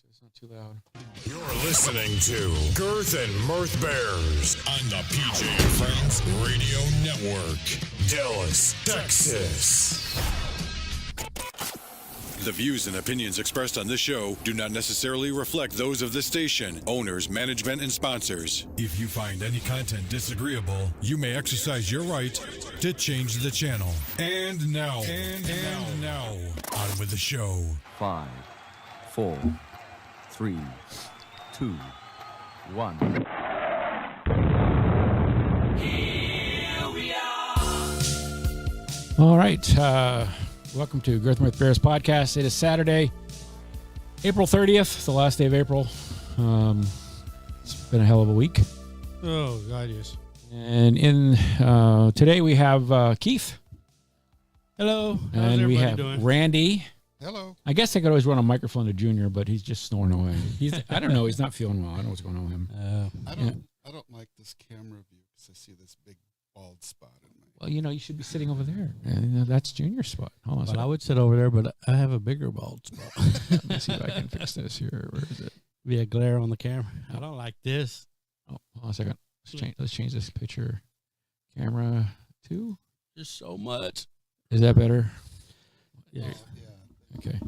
It's not too loud. You're listening to Girth and Mirth Bears on the PJ and Friends Radio Network, Dallas, Texas. The views and opinions expressed on this show do not necessarily reflect those of the station, owners, management, and sponsors. If you find any content disagreeable, you may exercise your right to change the channel. And now, on with the show. 5, 4, 3, 2, 1. All right. Welcome to Girth and Mirth Bears podcast. It is Saturday, April 30th, the last day of April. It's been a hell of a week. Oh, God, yes. And in today we have Keith. Hello. How's And we everybody have doing? Randy. Hello. I guess I could always run a microphone to Junior, but he's just snoring away. I don't know. He's not feeling well. I don't know what's going on with him. I don't like this camera view because I see this big bald spot in my. Well, you should be sitting over there. And that's Junior's spot. Hold on a Well, second. I would sit over there, but I have a bigger bald spot. Let me see if I can fix this here. Where is it? Be a glare on the camera. I don't like this. Oh, hold on a second. Let's change this picture. Camera 2. Just so much. Is that better? Yeah. Okay.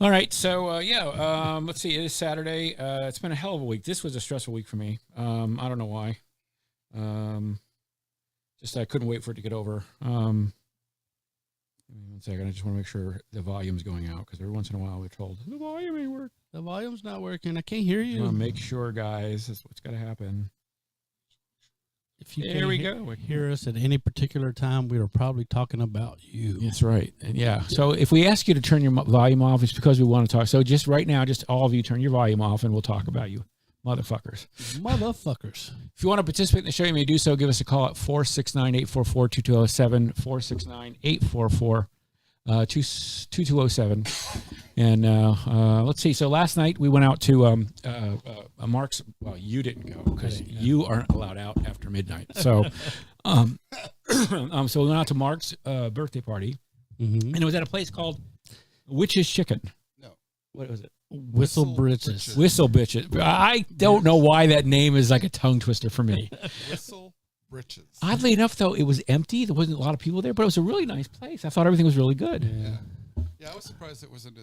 All right. So, let's see. It is Saturday. It's been a hell of a week. This was a stressful week for me. I don't know why. Just I couldn't wait for it to get over. Give me 1 second. I just want to make sure the volume's going out because every once in a while we're told the volume ain't working. The volume's not working. I can't hear you. Make sure, guys. That's what's got to happen. If you There we can't go. hear us at any particular time, we are probably talking about you. That's right. And yeah. So if we ask you to turn your volume off, it's because we want to talk. So just right now, just all of you turn your volume off and we'll talk about you. Motherfuckers. Motherfuckers. If you want to participate in the show, you may do so. Give us a call at 469-844-2207, 469-844-2207. And let's see. So last night we went out to Mark's. Well, you didn't go because you aren't allowed out after midnight. So, so we went out to Mark's birthday party, and it was at a place called Witch's Chicken. No. What was it? Whistle Britches. Whistle Bitches. I don't know why that name is like a tongue twister for me. Whistle Britches. Oddly enough, though, it was empty. There wasn't a lot of people there, but it was a really nice place. I thought everything was really good. Yeah, I was surprised it wasn't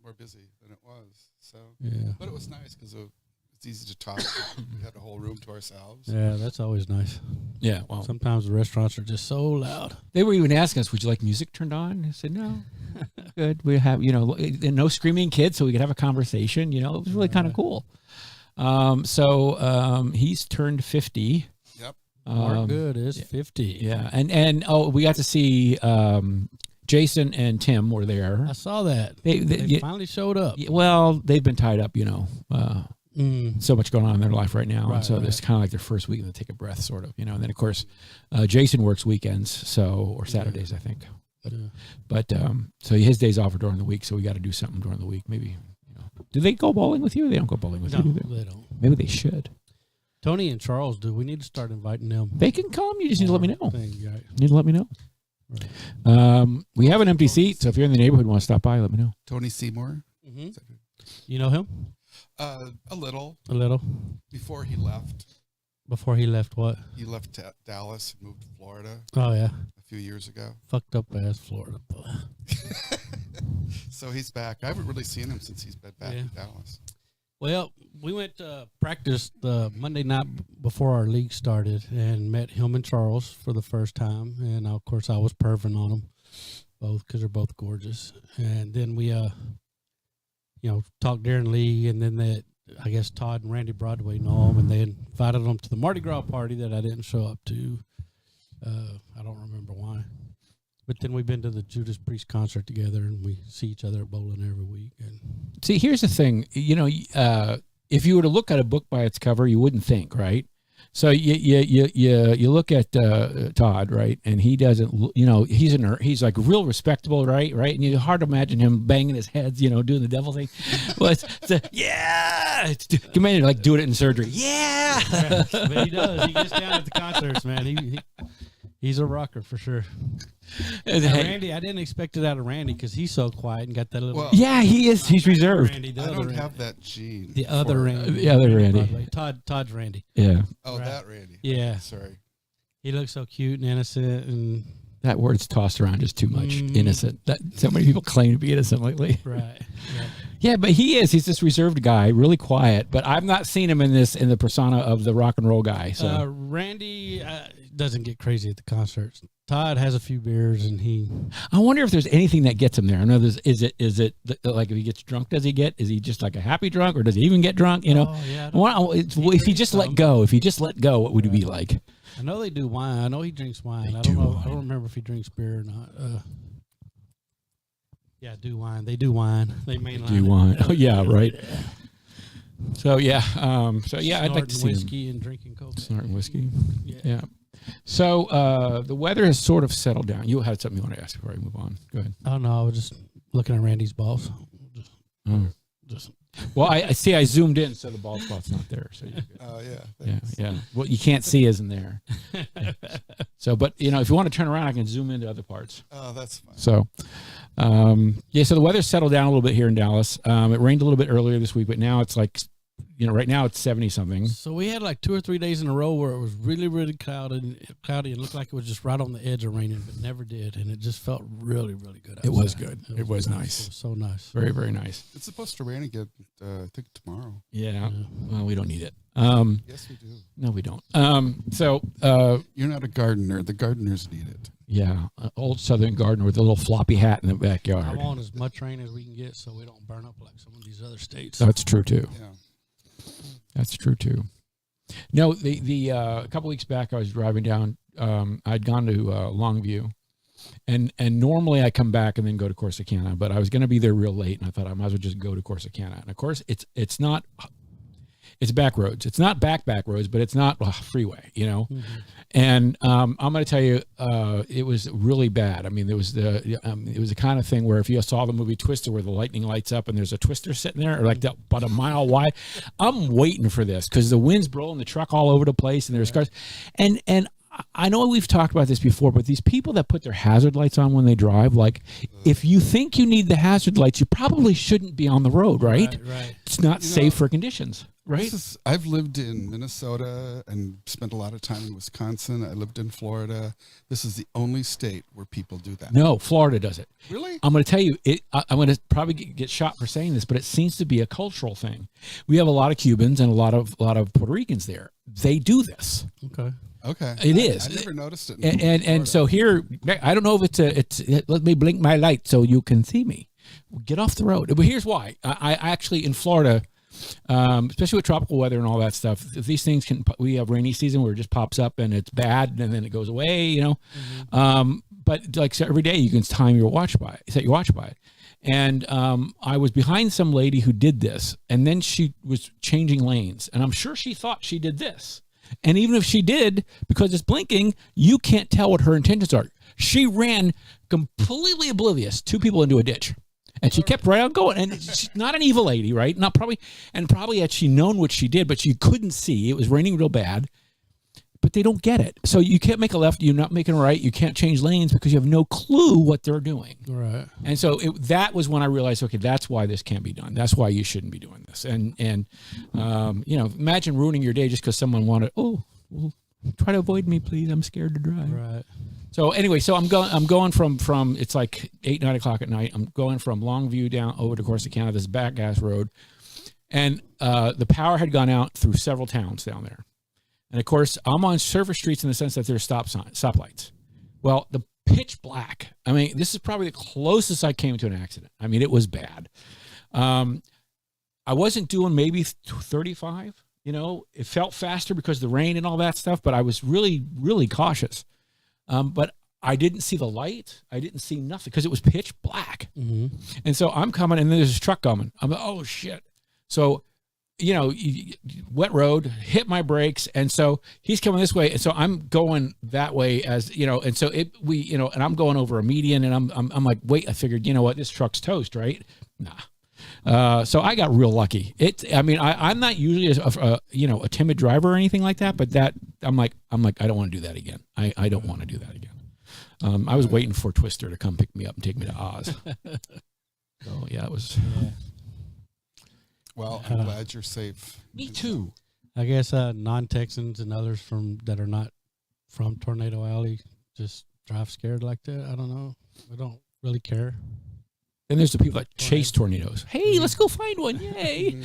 more busy than it was. So, Yeah. but it was nice because it's easy to talk. We had a whole room to ourselves. Yeah, that's always nice. Yeah, well, Sometimes the restaurants are just so loud. they were even asking us, would you like music turned on? I said, no, good. We have, no screaming kids, so we could have a conversation. It was really kind of cool. So he's turned 50. Yep. Mark Good is 50. Yeah, and we got to see Jason and Tim were there. I saw that. They Finally showed up. Well, they've been tied up, so much going on in their life right now. Right, and so it's kind of like their first week and they take a breath, sort of, And then, of course, Jason works weekends, or Saturdays, I think. But so his days off are during the week, so we got to do something during the week. Maybe, Do they go bowling with you? They don't go bowling with you, do they? They don't. Maybe they should. Tony and Charles do. We need to start inviting them. They can come. You just need to let me know. Thing, right. You need to let me know. Right. We have an empty seat, so if you're in the neighborhood and want to stop by, let me know. Tony Seymour. Mm-hmm. You know him? A little. A little. Before he left. Before he left what? He left Dallas and moved to Florida Oh, yeah. a few years ago. Fucked up ass Florida boy. So he's back. I haven't really seen him since he's been back Yeah. in Dallas. Well, we went to practice the Monday night before our league started and met him and Charles for the first time. And, of course, I was perving on them both because they're both gorgeous. And then we, talked during league. And then I guess Todd and Randy Broadway know them. And they invited them to the Mardi Gras party that I didn't show up to. I don't remember why. But then we've been to the Judas Priest concert together, and we see each other at bowling every week. And See, here's the thing. If you were to look at a book by its cover, you wouldn't think, right? So you look at Todd, right, and he doesn't, he's a nerd. He's like real respectable, right, and it's hard to imagine him banging his head, doing the devil thing. Well, come in and doing it in surgery, yeah. but he does. He gets down at the concerts, man. He's a rocker for sure. And Randy, I didn't expect it out of Randy because he's so quiet and got that little. Well, yeah, he is. He's reserved. Randy, I don't have that gene. The other Randy. The other Randy. By the way. Todd's Randy. Yeah. Oh, Right. that Randy. Yeah. Sorry. He looks so cute and innocent and. That word's tossed around just too much. Innocent. So many people claim to be innocent lately. Right. Yeah, but he is. He's this reserved guy, really quiet. But I've not seen him in the persona of the rock and roll guy. So Randy doesn't get crazy at the concerts. Todd has a few beers and he. I wonder if there's anything that gets him there. I know is it like if he gets drunk? Is he just like a happy drunk, or does he even get drunk? You know, if he just let go, what would he be like? I know they do wine. I know he drinks wine. I don't know. I don't remember if he drinks beer or not. Yeah, do wine. They do wine. They mainline. Do wine. Oh yeah, right. So yeah, I'd like to see whiskey and drinking coke. Snorting whiskey. Yeah. So the weather has sort of settled down. You had something you want to ask before I move on. Go ahead. Oh no, I was just looking at Randy's balls. Just. Well, I see. I zoomed in, so the bald spot's not there. So Oh yeah. Thanks. yeah. What you can't see isn't there. So, but if you want to turn around, I can zoom into other parts. Oh, that's fine. So, so the weather's settled down a little bit here in Dallas. It rained a little bit earlier this week, but now it's like, right now it's 70 something. So we had like 2 or 3 days in a row where it was really, really cloudy and looked like it was just right on the edge of raining, but never did. And it just felt really, really good outside. It was good. It was nice. It was so nice. Very, very nice. It's supposed to rain again, I think tomorrow. Yeah. Well, we don't need it. Yes, we do. No, we don't. You're not a gardener. The gardeners need it. Yeah. Old Southern gardener with a little floppy hat in the backyard. I want as much rain as we can get so we don't burn up like some of these other states. That's true too. Yeah. That's true too. No, the a couple weeks back I was driving down. I'd gone to Longview, and normally I come back and then go to Corsicana, but I was going to be there real late, and I thought I might as well just go to Corsicana. And of course, it's not. It's back roads. It's not back roads, but it's not freeway, Mm-hmm. And I'm going to tell you, it was really bad. I mean, it was the kind of thing where if you saw the movie Twister, where the lightning lights up and there's a twister sitting there, like that, about a mile wide. I'm waiting for this because the wind's blowing the truck all over the place, and there's cars, and I know we've talked about this before, but these people that put their hazard lights on when they drive, like, if you think you need the hazard lights, you probably shouldn't be on the road, right? Right. It's not safe for conditions, right? I've lived in Minnesota and spent a lot of time in Wisconsin. I lived in Florida. This is the only state where people do that. No, Florida does it. Really? I'm going to tell you, I'm going to probably get shot for saying this, but it seems to be a cultural thing. We have a lot of Cubans and a lot of Puerto Ricans there. They do this. Okay. It is. I never noticed it. And so here, I don't know if it's let me blink my light so you can see me. Get off the road. But here's why. I actually, in Florida, especially with tropical weather and all that stuff, these things we have rainy season where it just pops up and it's bad and then it goes away, Mm-hmm. But like so every day you can set your watch by it. And I was behind some lady who did this, and then she was changing lanes, and I'm sure she thought she did this. And even if she did, because it's blinking, you can't tell what her intentions are. She ran completely oblivious, 2 people into a ditch. And she kept right on going. And she's not an evil lady, right? Probably had she known what she did, but she couldn't see. It was raining real bad. But they don't get it. So you can't make a left, you're not making a right, you can't change lanes because you have no clue what they're doing. Right. And so that was when I realized, okay, that's why this can't be done. That's why you shouldn't be doing this. And imagine ruining your day just because someone wanted, try to avoid me, please. I'm scared to drive. Right. So anyway, I'm going from it's like 8, 9 o'clock at night. I'm going from Longview down over to Corsicana, this back gas road. And the power had gone out through several towns down there. And of course, I'm on surface streets in the sense that there's stoplights. Well, the pitch black. I mean, this is probably the closest I came to an accident. I mean, it was bad. I wasn't doing maybe 35. It felt faster because of the rain and all that stuff, but I was really, really cautious. But I didn't see the light. I didn't see nothing because it was pitch black. Mm-hmm. And so I'm coming, and then there's a truck coming. I'm like, oh shit. So, wet road, hit my brakes. And so he's coming this way. And so I'm going that way and so and I'm going over a median, and I'm like, wait, I figured, this truck's toast, right? Nah. So I got real lucky. I'm not usually a timid driver or anything like that, but that I'm like I don't want to do that again. I don't want to do that again. I was waiting for Twister to come pick me up and take me to Oz. So yeah, it was. Yeah. Well, I'm glad you're safe. Me too. I guess non-Texans and others that are not from Tornado Alley just drive scared like that. I don't know. I don't really care. And there's the people that chase tornadoes. Hey, let's go find one. Yay.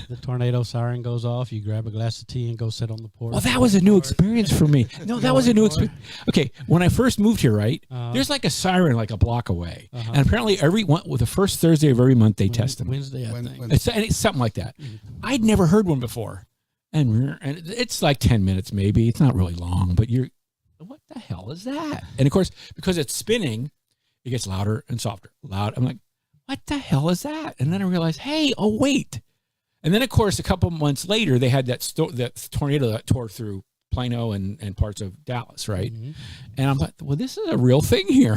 The tornado siren goes off. You grab a glass of tea and go sit on the porch. Well, that was a new experience for me. No, that was a new experience. Okay, when I first moved here, right, there's like a siren like a block away. And apparently the first Thursday of every month, they test them. Wednesday, I think. It's something like that. I'd never heard one before. And it's like 10 minutes maybe. It's not really long, but what the hell is that? And, of course, because it's spinning, it gets louder and softer. I'm like, what the hell is that? And then I realized, hey, wait. And then, of course, a couple months later, they had that tornado that tore through Plano and parts of Dallas, right? Mm-hmm. And I'm like, well, this is a real thing here.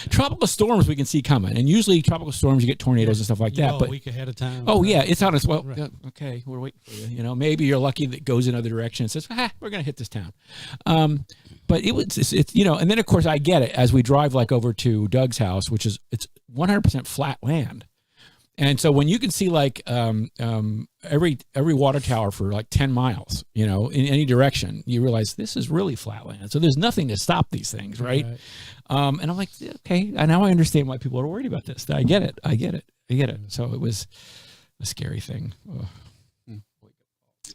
Tropical storms we can see coming. And usually tropical storms, you get tornadoes and stuff like that. But a week ahead of time. Oh, yeah, it's on its well. Right. Okay, we're waiting for you. Maybe you're lucky that it goes another direction and says, we're going to hit this town. But it's and then, of course, I get it as we drive like over to Doug's house, which is it's 100% flat land. And so when you can see like every water tower for like 10 miles, in any direction, you realize this is really flat land. So there's nothing to stop these things, right? And I'm like, okay, now I understand why people are worried about this. I get it. So it was a scary thing. You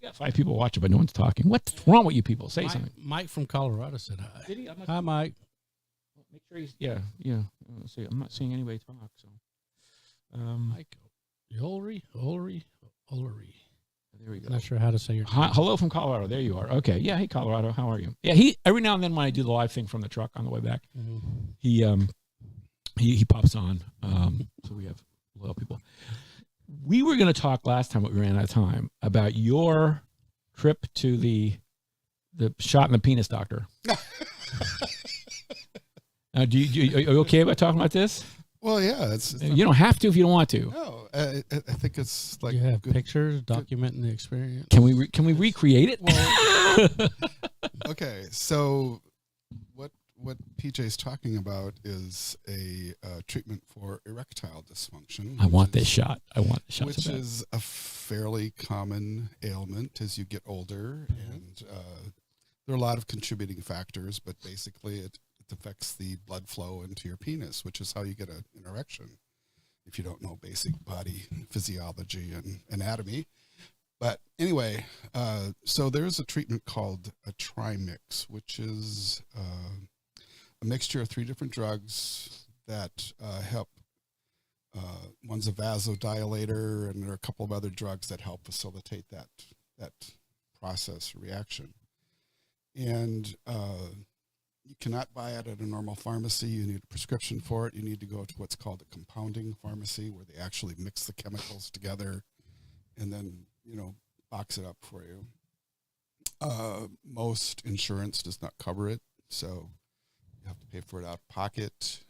got 5 people watching, but no one's talking. What's wrong with you people? Say something. Mike from Colorado said hi. Did he? Hi, Mike. Make sure he's Let's see, I'm not seeing anybody talk. So, Mike, Ulrich. There we go. Not sure how to say your name. Hello from Colorado. There you are. Okay. Yeah. Hey, Colorado. How are you? Yeah. He every now and then when I do the live thing from the truck on the way back, he pops on. So we have loyal people. We were going to talk last time, but we ran out of time, about your trip to the shot in the penis doctor. Are you okay about talking about this? Well, yeah. You don't have to if you don't want to. No, I think it's like you have pictures documenting the experience. Can we recreate it? Well, okay, so what PJ's talking about is a treatment for erectile dysfunction. I want this shot. Which is a fairly common ailment as you get older, and there are a lot of contributing factors, but basically it affects the blood flow into your penis, which is how you get an erection, if you don't know basic body physiology and anatomy. But anyway, so there's a treatment called a trimix, which is a mixture of 3 different drugs that help. One's a vasodilator, and there are a couple of other drugs that help facilitate that process or reaction. And you cannot buy it at a normal pharmacy. You need a prescription for it. You need to go to what's called a compounding pharmacy, where they actually mix the chemicals together and then, box it up for you. Most insurance does not cover it, so you have to pay for it out of pocket.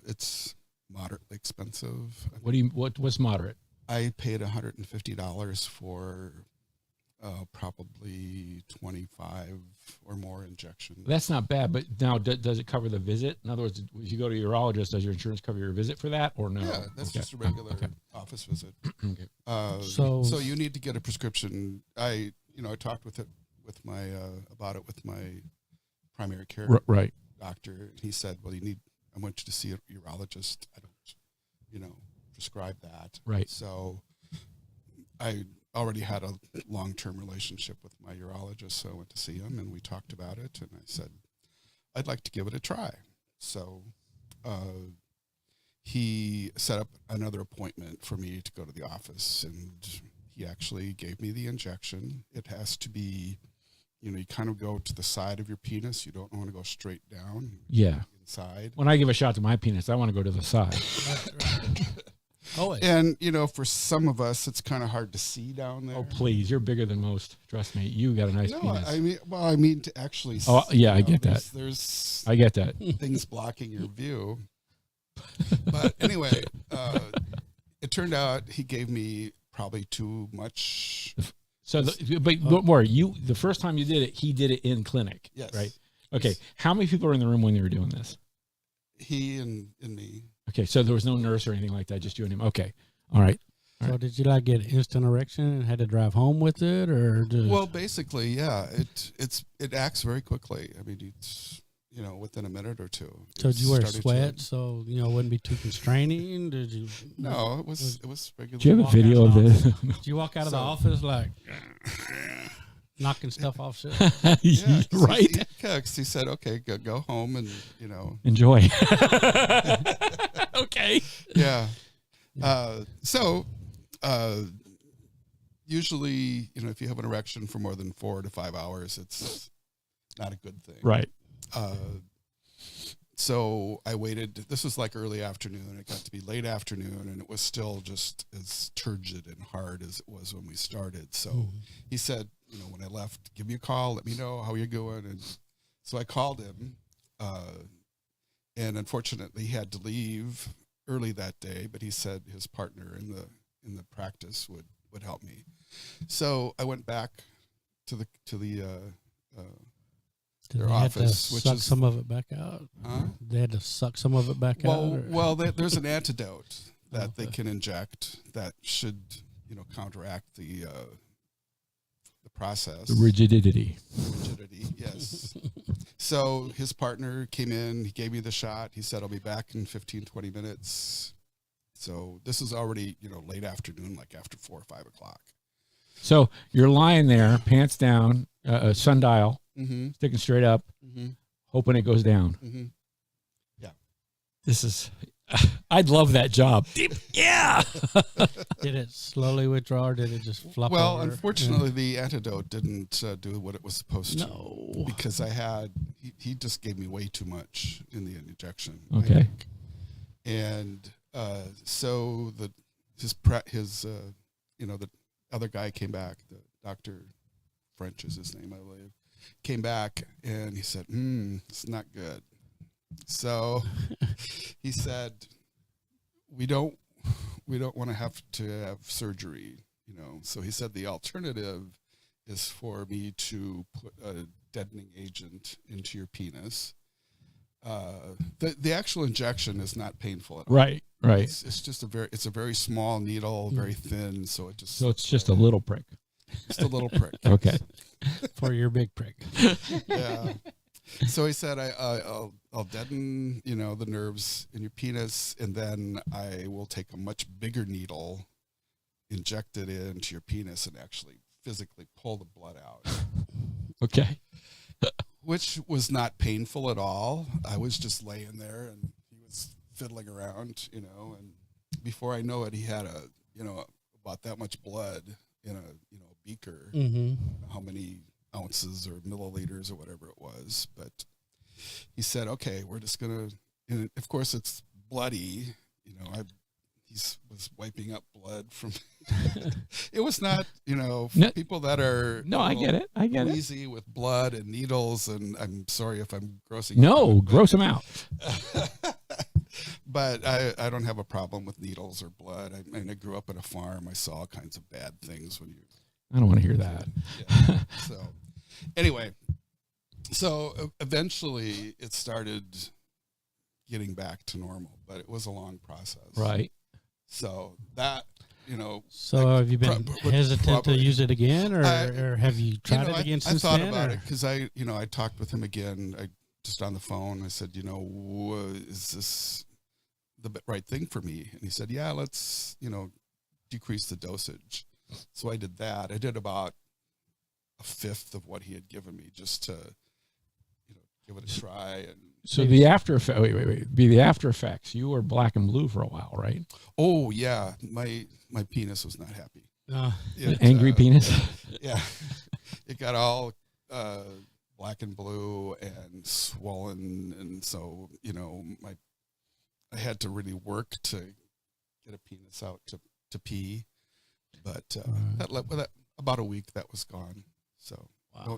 It's moderately expensive. What's moderate? I paid $150 for probably 25 or more injections. That's not bad, but now does it cover the visit? In other words, if you go to your urologist, does your insurance cover your visit for that or no? Yeah, that's just a regular office visit. Okay. So you need to get a prescription. I talked about it with my primary care doctor. He said, well, I want you to see a urologist. I don't, prescribe that. Right. So I already had a long-term relationship with my urologist, so I went to see him, and we talked about it, and I said, I'd like to give it a try. So he set up another appointment for me to go to the office, and he actually gave me the injection. It has to be, you kind of go to the side of your penis. You don't want to go straight down. Yeah. Inside. When I give a shot to my penis, I want to go to the side. Always. And, for some of us, it's kind of hard to see down there. Oh, please. You're bigger than most. Trust me. You got a nice penis. I mean to actually see. Oh, yeah, I get that. I get that. Things blocking your view. But anyway, it turned out he gave me probably too much. So, but more, the first time you did it, he did it in clinic. Yes. Right. Okay. How many people were in the room when you were doing this? He and me. Okay. So there was no nurse or anything like that, just you and him. Okay. All right. So did you like get instant erection and had to drive home with it, or just... Well, basically, yeah. It acts very quickly. I mean, it's within a minute or two. So did you wear sweats so it wouldn't be too constraining? Did you? No, it was regular. Do you have a video of this? Did you walk out of the office like knocking stuff off shit? Yeah, right. He said, "Okay, go home and enjoy." Okay. Yeah. Usually, if you have an erection for more than 4 to 5 hours, it's not a good thing. Right. So I waited. This was like early afternoon. It got to be late afternoon, and it was still just as turgid and hard as it was when we started. So he said, when I left, give me a call. Let me know how you're going. And so I called him, and unfortunately, he had to leave early that day. But he said his partner in the practice would help me. So I went back to their office, which is some of it back out. They had to suck some of it back out. Well, there's an antidote that they can inject that should, counteract the process. The rigidity. Yes. So his partner came in. He gave me the shot. He said, "I'll be back in 15, 20 minutes." So this is already, late afternoon, like after 4 or 5 o'clock. So you're lying there, pants down, sundial, sticking straight up, hoping it goes down. Yeah. This is, I'd love that job. Yeah. Did it slowly withdraw or did it just flop Well, over? unfortunately, the antidote didn't do what it was supposed to. No. Because he just gave me way too much in the injection. Okay. And so the other guy came back, the Dr. French is his name, I believe, came back and he said, it's not good. So he said, we don't want to have surgery, So he said the alternative is for me to put a deadening agent into your penis. The actual injection is not painful at all. Right. It's just a very small needle, very thin, so it's just a little prick. Just a little prick. Okay. For your big prick. Yeah. So he said, I'll deaden, the nerves in your penis, and then I will take a much bigger needle, inject it into your penis, and actually physically pull the blood out. Okay. Which was not painful at all. I was just laying there, and he was fiddling around, and before I know it, he had about that much blood in a beaker. How many ounces or milliliters or whatever it was, but he said, "Okay, we're just gonna." And of course, it's bloody. He was wiping up blood from. It was not, people that are. No, I get it. Easy with blood and needles, and I'm sorry if I'm grossing. No, gross them out. But I don't have a problem with needles or blood. I grew up on a farm. I saw all kinds of bad things when you. I don't want to hear that. Yeah. So, anyway, eventually it started getting back to normal, but it was a long process. Right. So that, So have you been hesitant to use it again, or have you tried it again since then? I thought about it because I talked with him again. Just on the phone. I said, is this the right thing for me? And he said, yeah, let's, decrease the dosage. So I did that. I did about a fifth of what he had given me just to, give it a try. And so the after effect, wait, the after effects, you were black and blue for a while, right? Oh yeah. My penis was not happy. Angry penis. Yeah. It got all, black and blue and swollen. And so, I had to really work to get a penis out to pee. But that about a week that was gone. So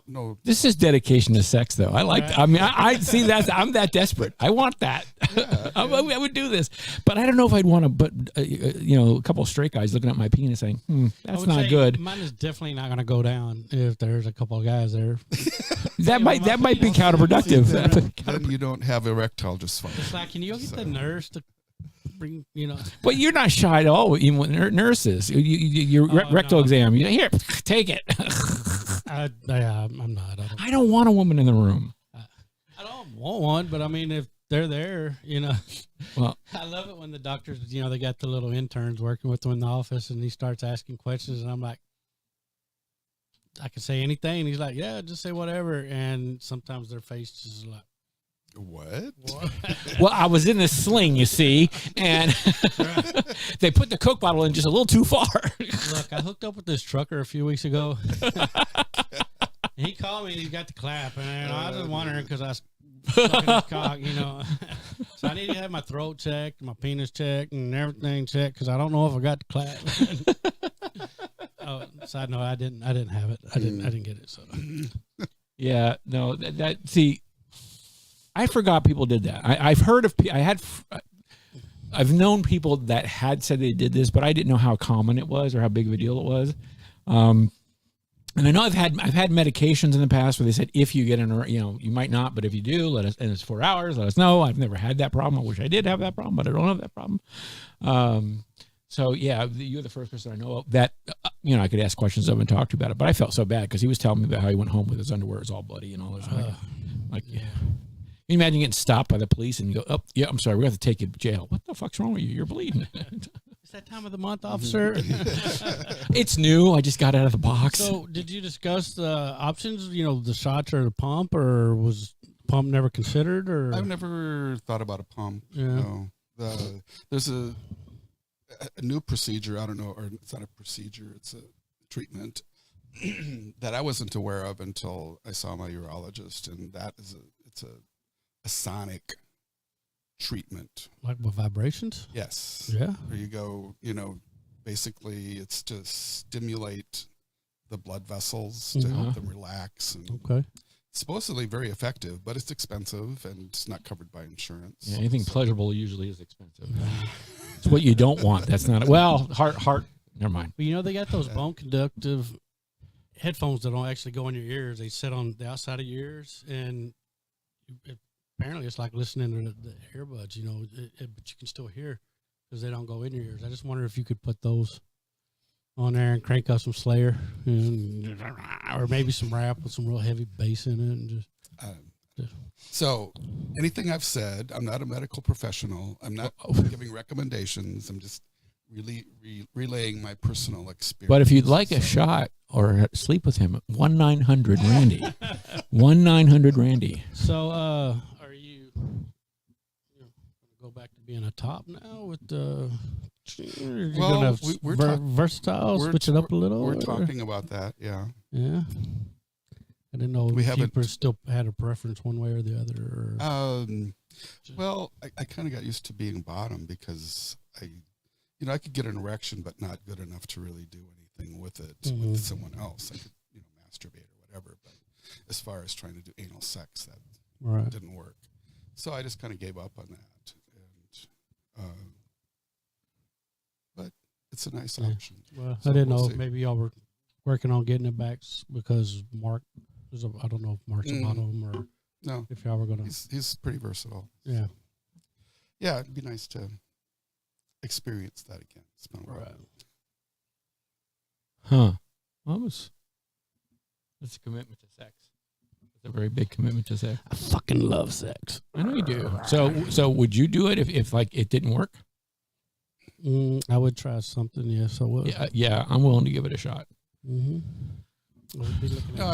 No. This is dedication to sex, though. I like. I mean, I see that. I'm that desperate. I want that. Yeah. I would do this, but I don't know if I'd want to. But a couple of straight guys looking at my penis saying, "That's not good." Mine is definitely not going to go down if there's a couple of guys there. That might be counterproductive. Then you don't have erectile dysfunction. It's like, can you go get the nurse to bring? But you're not shy at all. Even with nurses, your rectal exam. Here, take it. I'm not. I don't want a woman in the room. I don't want one, but I mean, if they're there, Well, I love it when the doctors, they got the little interns working with them in the office, and he starts asking questions, and I'm like, I can say anything. And he's like, yeah, just say whatever. And sometimes their face is like, what? Well, I was in this sling, you see, and they put the Coke bottle in just a little too far. Look, I hooked up with this trucker a few weeks ago. He called me and he got the clap, and I was just wondering because I was sucking his cock, So I need to have my throat checked, my penis checked, and everything checked because I don't know if I got the clap. Oh, side note, I didn't have it. I didn't get it. So Yeah, no, see, I forgot people did that. I've heard of. I've known people that had said they did this, but I didn't know how common it was or how big of a deal it was. And I know I've had medications in the past where they said if you get you might not, but if you do, let us. And it's 4 hours. Let us know. I've never had that problem. I wish I did have that problem, but I don't have that problem. So yeah, you're the first person I know of that I could ask questions of and talk to about it. But I felt so bad because he was telling me about how he went home with his underwear all bloody and all this. Yeah. Can you imagine getting stopped by the police and you go, oh, yeah, I'm sorry, we have to take you to jail. What the fuck's wrong with you? You're bleeding. It's that time of the month, officer. It's new. I just got out of the box. So did you discuss the options, the shots or the pump, or was pump never considered? Or I've never thought about a pump. Yeah. No. There's a new procedure. I don't know, or it's not a procedure. It's a treatment that I wasn't aware of until I saw my urologist, and that is it's a sonic treatment. Like with vibrations? Yes. Yeah. Where you go, basically it's to stimulate the blood vessels to help them relax. And okay. It's supposedly very effective, but it's expensive and it's not covered by insurance. Yeah, anything pleasurable usually is expensive. It's what you don't want. That's not heart. Never mind. But they got those bone conductive headphones that don't actually go in your ears. They sit on the outside of your ears, and apparently it's like listening to the earbuds, but you can still hear because they don't go in your ears. I just wonder if you could put those on there and crank up some Slayer or maybe some rap with some real heavy bass in it. And just So anything I've said, I'm not a medical professional. I'm not giving recommendations. I'm just really relaying my personal experience. But if you'd like a shot or sleep with him, 1-900-RANDY. 1-900-RANDY. So, are you go back to being a top now with the? Well, we're versatile. Switch it up a little. We're talking about that. Yeah. Yeah. I didn't know we if haven't you still had a preference one way or the other. Or well, I kind of got used to being bottom because I could get an erection, but not good enough to really do anything with it with someone else. I could, masturbate or whatever. But as far as trying to do anal sex, that didn't work. So I just kind of gave up on that. And, but it's a nice option. Well, so I didn't know see. maybe y'all were working on getting it back because Mark. I don't know if Mark's a bottom or no. If y'all were gonna, he's pretty versatile. Yeah. So. Yeah, it'd be nice to experience that again. It's been a while. Right. Huh. Almost. That's a commitment to sex. It's a very big commitment to sex. I fucking love sex. I know you do. So would you do it if like it didn't work? I would try something. Yes, I would. Yeah. I'm willing to give it a shot. Mm-hmm. No,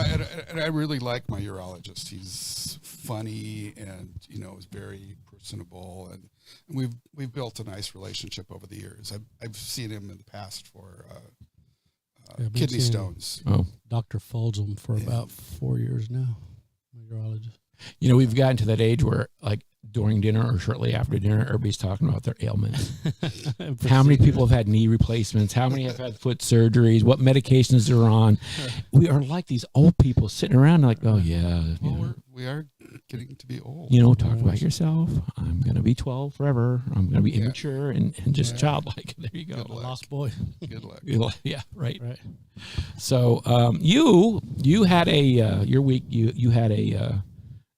and I really like my urologist. He's funny and is very personable, and we've built a nice relationship over the years. I've seen him in the past for kidney stones. Oh, Dr. Folsom for about 4 years now. My urologist. We've gotten to that age where like during dinner or shortly after dinner, everybody's talking about their ailments. How many people have had knee replacements? How many have had foot surgeries? What medications they're on? We are like these old people sitting around like, oh, yeah. Well, we are getting to be old. Talk about yourself. I'm going to be 12 forever. I'm going to be immature and just childlike. There you go. Lost boy. Good luck. Yeah, right. So you had your week, you had a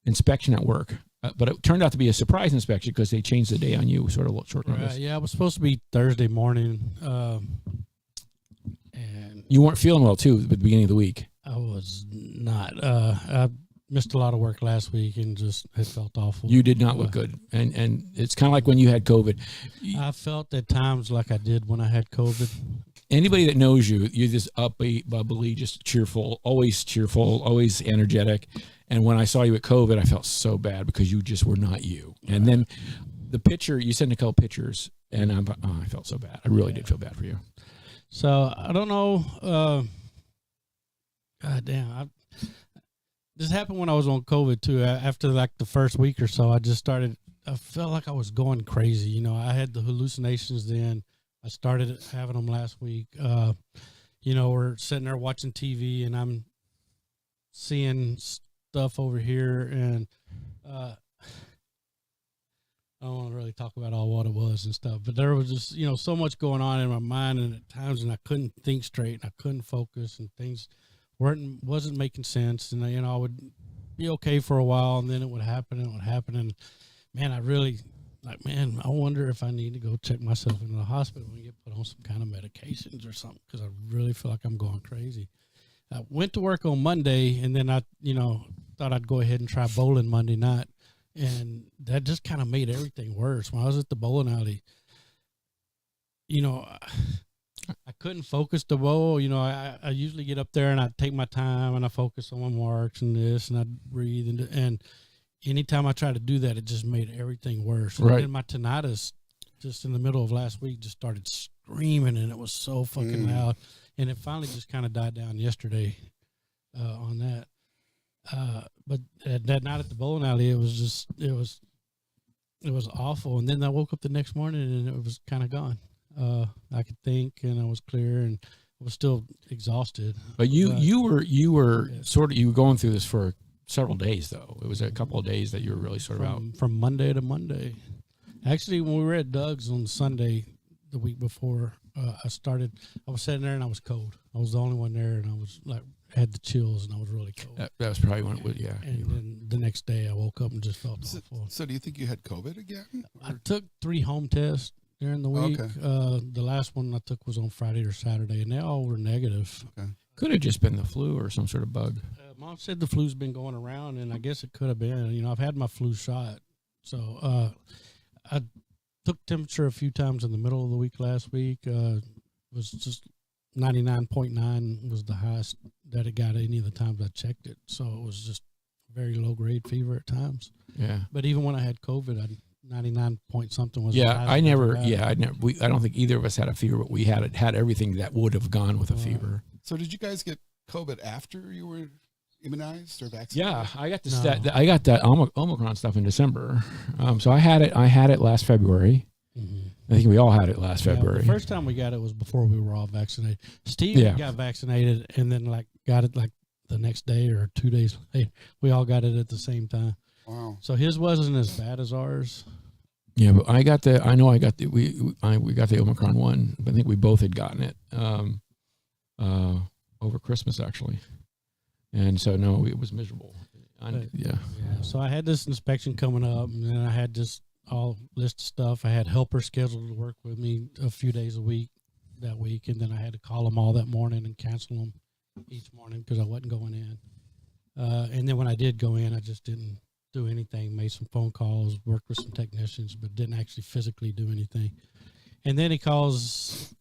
inspection at work. But it turned out to be a surprise inspection because they changed the day on you, sort of short notice. Yeah, it was supposed to be Thursday morning, and you weren't feeling well too at the beginning of the week. I was not. I missed a lot of work last week and just it felt awful. You did not look good, and it's kind of like when you had COVID. I felt at times like I did when I had COVID. Anybody that knows you, you're just upbeat, bubbly, just cheerful, always energetic. And when I saw you at COVID, I felt so bad because you just were not you. And then the picture, you sent a couple pictures, and I felt so bad. I really did feel bad for you. So I don't know. God damn. This happened when I was on COVID too. After like the first week or so, I felt like I was going crazy. I had the hallucinations then. I started having them last week. We're sitting there watching TV and I'm seeing stuff over here, and I don't want to really talk about all what it was and stuff, but there was just so much going on in my mind, and at times, and I couldn't think straight, and I couldn't focus, and things wasn't making sense, and I would be okay for a while, and then it would happen, and man, I wonder if I need to go check myself into the hospital and get put on some kind of medications or something, because I really feel like I'm going crazy. I went to work on Monday, and then I, thought I'd go ahead and try bowling Monday night, and that just kind of made everything worse. When I was at the bowling alley, I couldn't focus the bowl. I usually get up there and I take my time and I focus on my marks and this, and I breathe, and anytime I try to do that, it just made everything worse. Right. And then my tinnitus, just in the middle of last week, just started screaming, and it was so fucking loud. And it finally just kind of died down yesterday on that. But that night at the bowling alley, it was awful. And then I woke up the next morning and it was kind of gone. I could think, and I was clear, and I was still exhausted. But you were going through this for several days, though. It was a couple of days that you were really sort of out. From Monday to Monday. Actually, when we were at Doug's on Sunday, the week before, I was sitting there and I was cold. I was the only one there, and I was like, had the chills, and I was really cold. That was probably when it was, yeah. And then the next day I woke up and just felt awful. So do you think you had COVID again? I took 3 home tests during the week. Okay. The last one I took was on Friday or Saturday, and they all were negative. Okay. Could have just been the flu or some sort of bug. Mom said the flu's been going around, and I guess it could have been. I've had my flu shot. So I took temperature a few times in the middle of the week last week. Was just 99.9 was the highest that it got any of the times I checked it. So it was just very low grade fever at times. Yeah. But even when I had COVID, 99 point something was. Yeah, I don't think either of us had a fever, but we had everything that would have gone with a fever. So did you guys get COVID after you were immunized or vaccinated? Yeah, I got I got that Omicron stuff in December. So I had it last February. Mm-hmm. I think we all had it last February. The first time we got it was before we were all vaccinated. Steve got vaccinated and then got it the next day or 2 days later. We all got it at the same time. Wow. So his wasn't as bad as ours. Yeah, but we got the Omicron one. I think we both had gotten it over Christmas actually. And so no, it was miserable. Yeah. So I had this inspection coming up, and then I had this all list of stuff. I had helpers scheduled to work with me a few days a week that week, and then I had to call them all that morning and cancel them each morning because I wasn't going in. And then when I did go in, I just didn't do anything, made some phone calls, worked with some technicians, but didn't actually physically do anything. And then he calls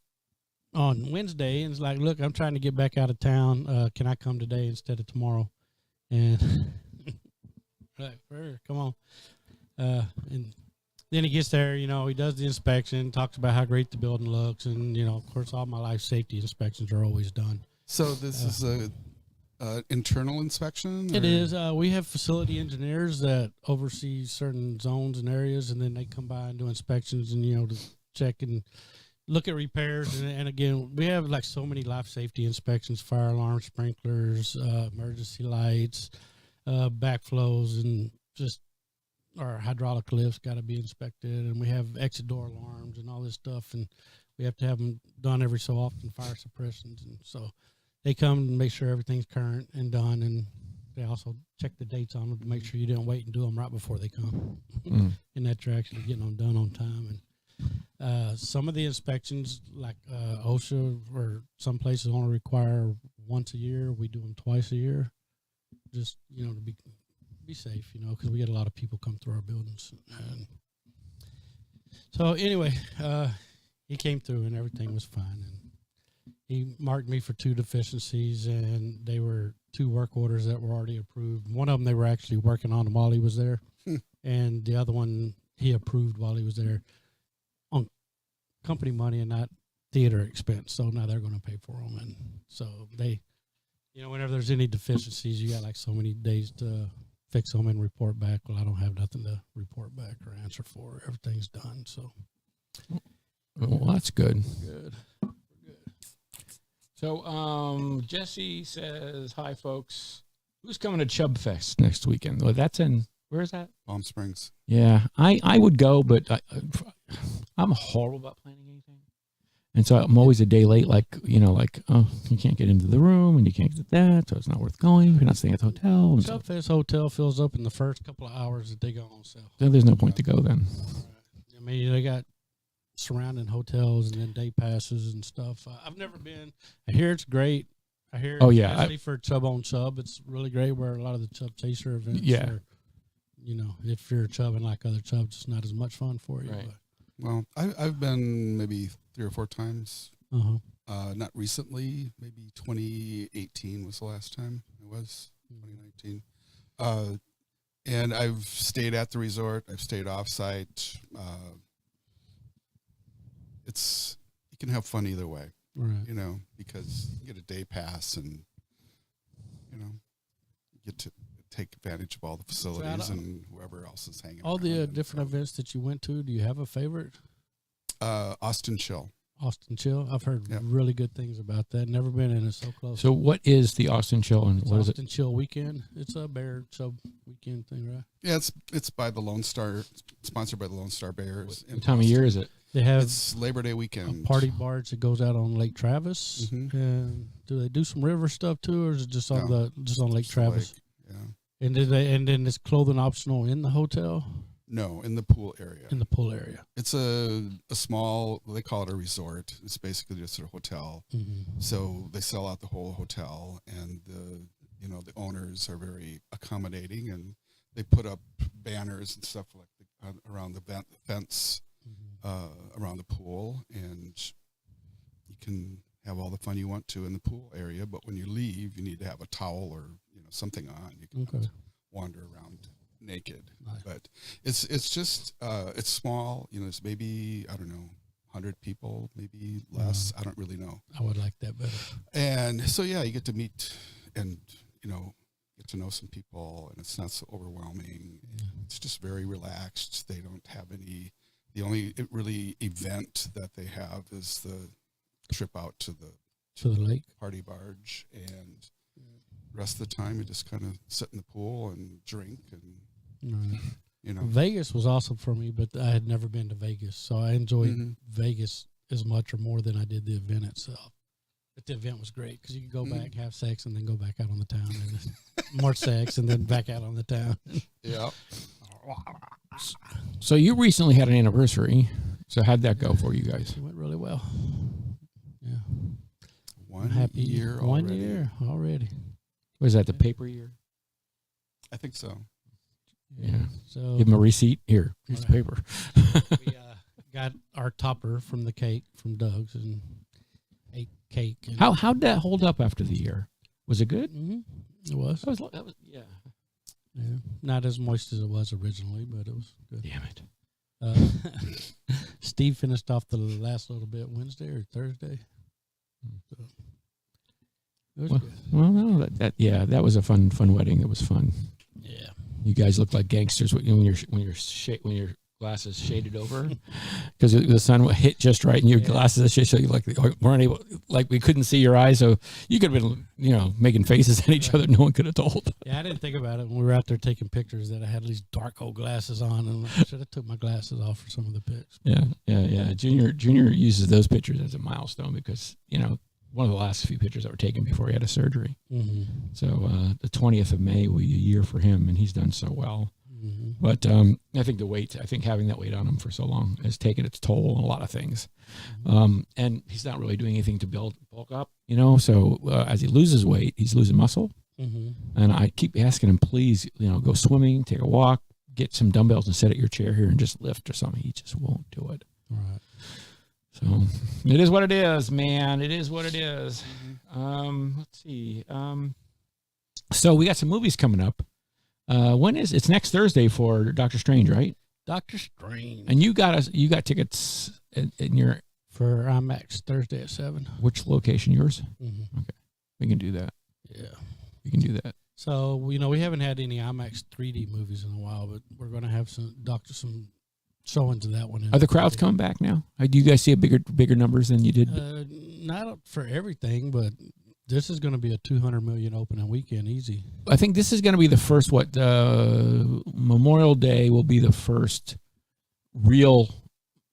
on Wednesday and is like, look, I'm trying to get back out of town. Can I come today instead of tomorrow? And like, sure, come on. And then he gets there, he does the inspection, talks about how great the building looks. And, of course, all my life safety inspections are always done. So this is internal inspection? It or- is. We have facility engineers that oversee certain zones and areas, and then they come by and do inspections and, to check and look at repairs. And again, we have like so many life safety inspections, fire alarms, sprinklers, emergency lights, backflows, and just our hydraulic lifts got to be inspected. And we have exit door alarms and all this stuff. And we have to have them done every so often, fire suppressions. And so they come and make sure everything's current and done. And they also check the dates on them to make sure you didn't wait and do them right before they come. And that you're actually getting them done on time. And some of the inspections, like OSHA, or some places only require once a year. We do them twice a year, just to be safe, because we get a lot of people come through our buildings. And so anyway, he came through and everything was fine. And he marked me for 2 deficiencies, and they were 2 work orders that were already approved. One of them they were actually working on while he was there, and the other one he approved while he was there, on company money and not theater expense. So now they're going to pay for them. And so they, whenever there's any deficiencies, you got like so many days to fix them and report back. Well, I don't have nothing to report back or answer for. Everything's done. So. Well, that's good. Good. So, Jesse says, hi, folks. Who's coming to Chubb Fest next weekend? Well, that's where is that? Palm Springs. Yeah, I would go, but I'm horrible about planning anything. And so I'm always a day late, oh, you can't get into the room and you can't get that, so it's not worth going. You're not staying at the hotel. And Chubb Fest hotel fills up in the first couple of hours that they go on sale. so there's no point to go then. I mean, they got surrounding hotels and then day passes and stuff. I've never been. I hear it's great. I hear, especially for Chubb on Chubb, it's really great. Where a lot of the Chubb Chaser events are, if you're chubbing like other Chubbs, it's not as much fun for you. Right. Well, I've been maybe 3 or 4 times. Not recently. Maybe 2018 was the last time it was. 2019. And I've stayed at the resort. I've stayed off-site. You can have fun either way, Right. because you get a day pass and, you get to take advantage of all the facilities and whoever else is hanging out. All the different events that you went to, do you have a favorite? Austin Chill. Austin Chill. I've heard really good things about that. Never been in it. So close. So what is the Austin Chill and what is it? Austin Chill weekend. It's a bear Chubb weekend thing, right? Yeah, it's by the Lone Star, sponsored by the Lone Star Bears. What time of year is it? They have It's Labor Day weekend. a party barge that goes out on Lake Travis. And do they do some river stuff too, or is it just on Lake Just Travis? yeah. And then is clothing optional in the hotel? No, in the pool area. In the pool area. It's a small, they call it a resort. It's basically just a hotel. So they sell out the whole hotel, and the owners are very accommodating, and they put up banners and stuff like around the fence around the pool, and you can have all the fun you want to in the pool area. But when you leave, you need to have a towel or something on. You can wander around naked. Nice. But it's just it's small. It's maybe 100 people, maybe less. I don't really know. I would like that better. And so you get to meet and get to know some people, and it's not so overwhelming. It's just very relaxed. They don't have any. The only really event that they have is the trip out to the lake party barge, and the rest of the time you just kind of sit in the pool and drink and Vegas was awesome for me, but I had never been to Vegas, so I enjoyed Vegas as much or more than I did the event itself. But the event was great because you could go back, have sex, and then go back out on the town, and more sex, and then back out on the town. Yeah. So you recently had an anniversary. So how'd that go for you guys? It went really well. Yeah. 1 Happy year 1 already. year already. Was that the paper year? I think so. Yeah. So Give him a receipt. Here's the paper. we got our topper from the cake from Doug's and ate cake. And How'd that hold up after the year? Was it good? It was. That was yeah. Yeah. Not as moist as it was originally, but it was good. Damn it. Steve finished off the last little bit Wednesday or Thursday. So It was Well, good. well, no, that was a fun wedding. It was fun. Yeah. You guys look like gangsters when your glasses shaded over because the sun hit just right and your glasses so you weren't able, like we couldn't see your eyes, so you could have been making faces at each other. No one could have told. Yeah, I didn't think about it when we were out there taking pictures that I had these dark old glasses on, and I should have took my glasses off for some of the pics. Yeah. Junior uses those pictures as a milestone because one of the last few pictures that were taken before he had a surgery. Mm-hmm. So the 20th of May will be a year for him, and he's done so well. Mm-hmm. But I think having that weight on him for so long has taken its toll on a lot of things. Mm-hmm. And he's not really doing anything to bulk up, so as he loses weight, he's losing muscle. Mm-hmm. And I keep asking him, please, go swimming, take a walk, get some dumbbells and sit at your chair here and just lift or something. He just won't do it. Right. So it is what it is, man. It is what it is. Mm-hmm. Let's see. So we got some movies coming up. It's next Thursday for Doctor Strange, right? Doctor Strange. And you got tickets in your For IMAX Thursday at 7. which location? Yours? Mm-hmm. Okay, we can do that. Yeah. We can do that. So we haven't had any IMAX 3D movies in a while, but we're going to have some showings of that one. Are the crowds coming back now? Do you guys see a bigger numbers than you did? Not for everything, but this is going to be a 200 million opening weekend, easy. I think this is going to be the first. Memorial Day will be the first real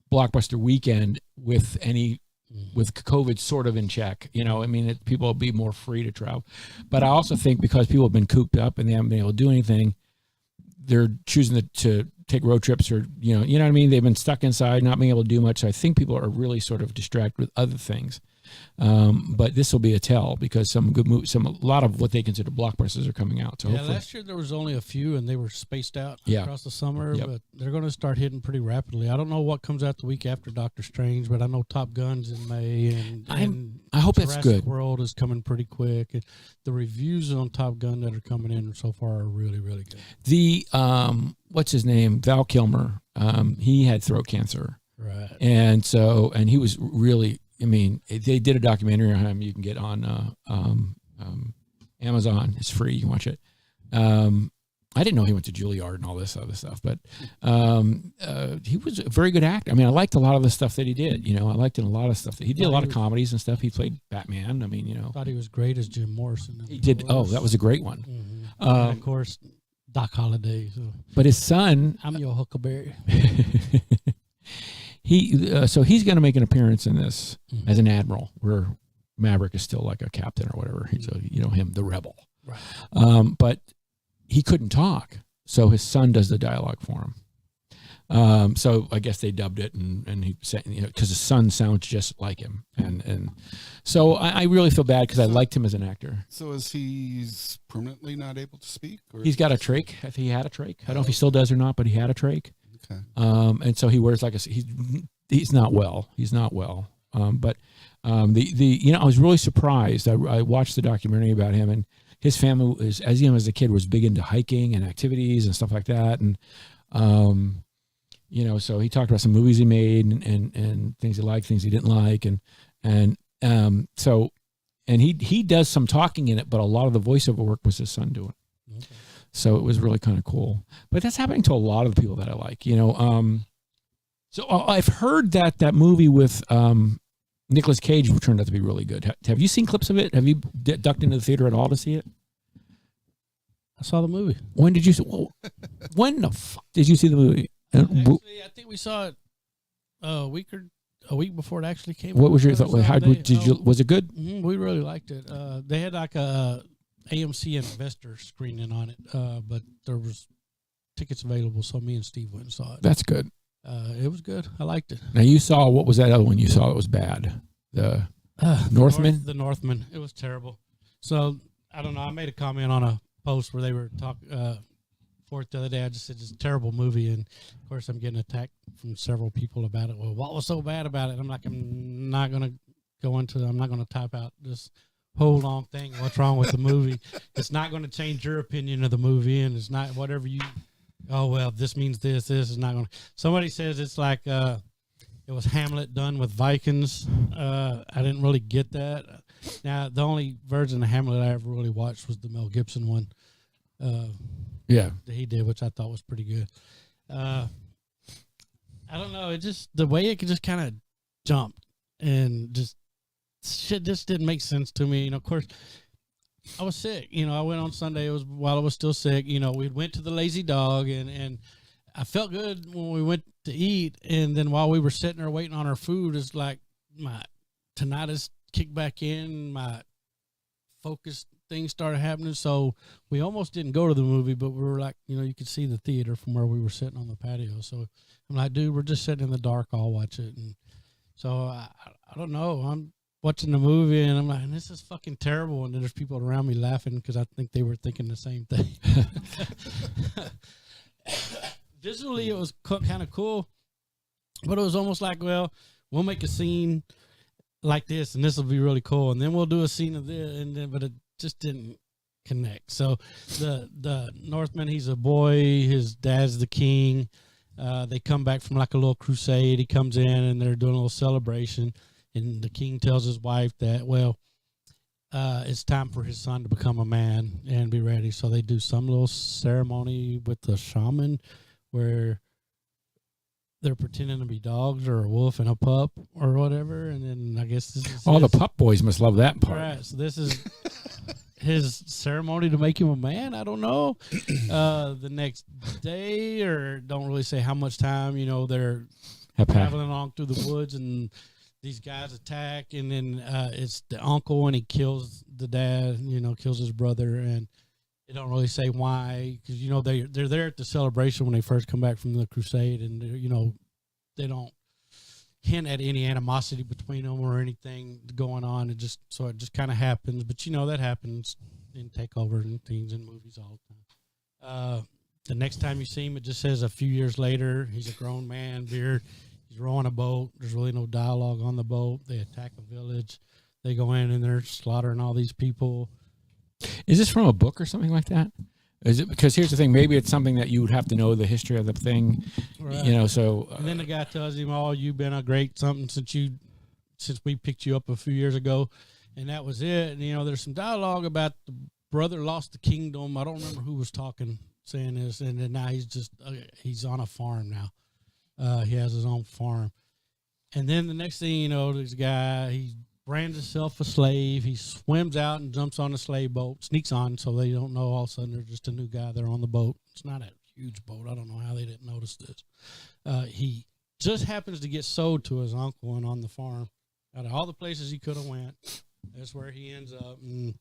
blockbuster weekend with COVID sort of in check. People will be more free to travel. But I also think because people have been cooped up and they haven't been able to do anything, they're choosing to take road trips or, you know what I mean? They've been stuck inside, not being able to do much. So I think people are really sort of distracted with other things. But this will be a tell because some good movies, a lot of what they consider blockbusters are coming out. So last year there was only a few and they were spaced out across the summer, Yep. but they're going to start hitting pretty rapidly. I don't know what comes out the week after Doctor Strange, but I know Top Gun's in May and I hope it's Jurassic good. World is coming pretty quick. And the reviews on Top Gun that are coming in so far are really, really good. The what's his name? Val Kilmer. He had throat cancer. Right. And he was really, they did a documentary on him you can get on Amazon. It's free. You can watch it. I didn't know he went to Juilliard and all this other stuff, but he was a very good actor. I liked a lot of the stuff that he did. I liked in a lot of stuff. He did a lot of comedies and stuff. He played Batman. Thought he was great as Jim Morrison. He did. Oh, that was a great one. Mm-hmm. And of course, Doc Holliday. So. But his son, I'm your Huckleberry. he's going to make an appearance in this as an admiral, where Maverick is still like a captain or whatever. He's him, the rebel. Right. But he couldn't talk, so his son does the dialogue for him. So I guess they dubbed it, and he said, because his son sounds just like him, and so I really feel bad because I liked him as an actor. So is he's permanently not able to speak? Or He's got a trach. I think he had a trach. I don't know if he still does or not, but he had a trach. Okay. And so he wears he's not well. He's not well. But I was really surprised. I watched the documentary about him, and his family is, as a kid, was big into hiking and activities and stuff like that. And, so he talked about some movies he made and things he liked, things he didn't like. And he does some talking in it, but a lot of the voiceover work was his son doing. Okay. So it was really kind of cool. But that's happening to a lot of the people that I like, So I've heard that movie with Nicolas Cage turned out to be really good. Have you seen clips of it? Have you ducked into the theater at all to see it? I saw the movie. When did you? When the fuck did you see the movie? Actually, I think we saw it a week before it actually came. What was your thought? How did you? Was it good? We really liked it. They had like a AMC investor screening on it, but there was tickets available, so me and Steve went and saw it. That's good. It was good. I liked it. Now you saw, what was that other one you saw that was bad? The Northman? The Northman. It was terrible. So, I don't know. I made a comment on a post where they were talking for it the other day. I just said it's a terrible movie. And, of course, I'm getting attacked from several people about it. Well, what was so bad about it? I'm not going to go into I'm not going to type out this whole long thing. What's wrong with the movie? It's not going to change your opinion of the movie. And it's not whatever you... Oh, well, this means this is not going to... Somebody says it's like It was Hamlet done with Vikings. I didn't really get that. Now, the only version of Hamlet I ever really watched was the Mel Gibson one. Yeah. That he did, which I thought was pretty good. I don't know. It just, the way it could just kind of jumped and just, shit just didn't make sense to me. Of course, I was sick. I went on Sunday. It was while I was still sick. We went to the Lazy Dog, and I felt good when we went to eat. And then while we were sitting there waiting on our food, it's like my tinnitus kicked back in. My focus things started happening. So we almost didn't go to the movie, but we were like, you could see the theater from where we were sitting on the patio. So I'm like, dude, we're just sitting in the dark. I'll watch it. And so I don't know. I'm watching the movie and I'm like, this is fucking terrible. And then there's people around me laughing because I think they were thinking the same thing. Visually, it was kind of cool, but it was almost like, well, we'll make a scene like this, and this will be really cool, and then we'll do a scene of this, but it just didn't connect. So the Northman, he's a boy, his dad's the king. They come back from like a little crusade. He comes in, and they're doing a little celebration, and the king tells his wife that, well, it's time for his son to become a man and be ready. So they do some little ceremony with the shaman where they're pretending to be dogs or a wolf and a pup or whatever. And then I guess this is the pup boys must love that part. Right. So this is his ceremony to make him a man. I don't know. The next day, or don't really say how much time, they're traveling along through the woods, and these guys attack, and then it's the uncle, and he kills the dad, kills his brother, and they don't really say why, because, they're there at the celebration when they first come back from the crusade, and, they don't hint at any animosity between them or anything going on. It just kind of happens. But, that happens in takeover and things in movies all the time. The next time you see him, it just says a few years later. He's a grown man, beard. He's rowing a boat. There's really no dialogue on the boat. They attack a village. They go in and they're slaughtering all these people. Is this from a book or something like that? Is it, because here's the thing, maybe it's something that you would have to know the history of the thing, right. So. And then the guy tells him, "Oh, you've been a great something since we picked you up a few years ago," and that was it. And there's some dialogue about the brother lost the kingdom. I don't remember who was saying this, and then now he's on a farm now. He has his own farm, and then the next thing you know, this guy he brands himself a slave. He swims out and jumps on a slave boat, sneaks on, so they don't know all of a sudden there's just a new guy there on the boat. It's not a huge boat. I don't know how they didn't notice this. He just happens to get sold to his uncle and on the farm. Out of all the places he could have went, that's where he ends up. And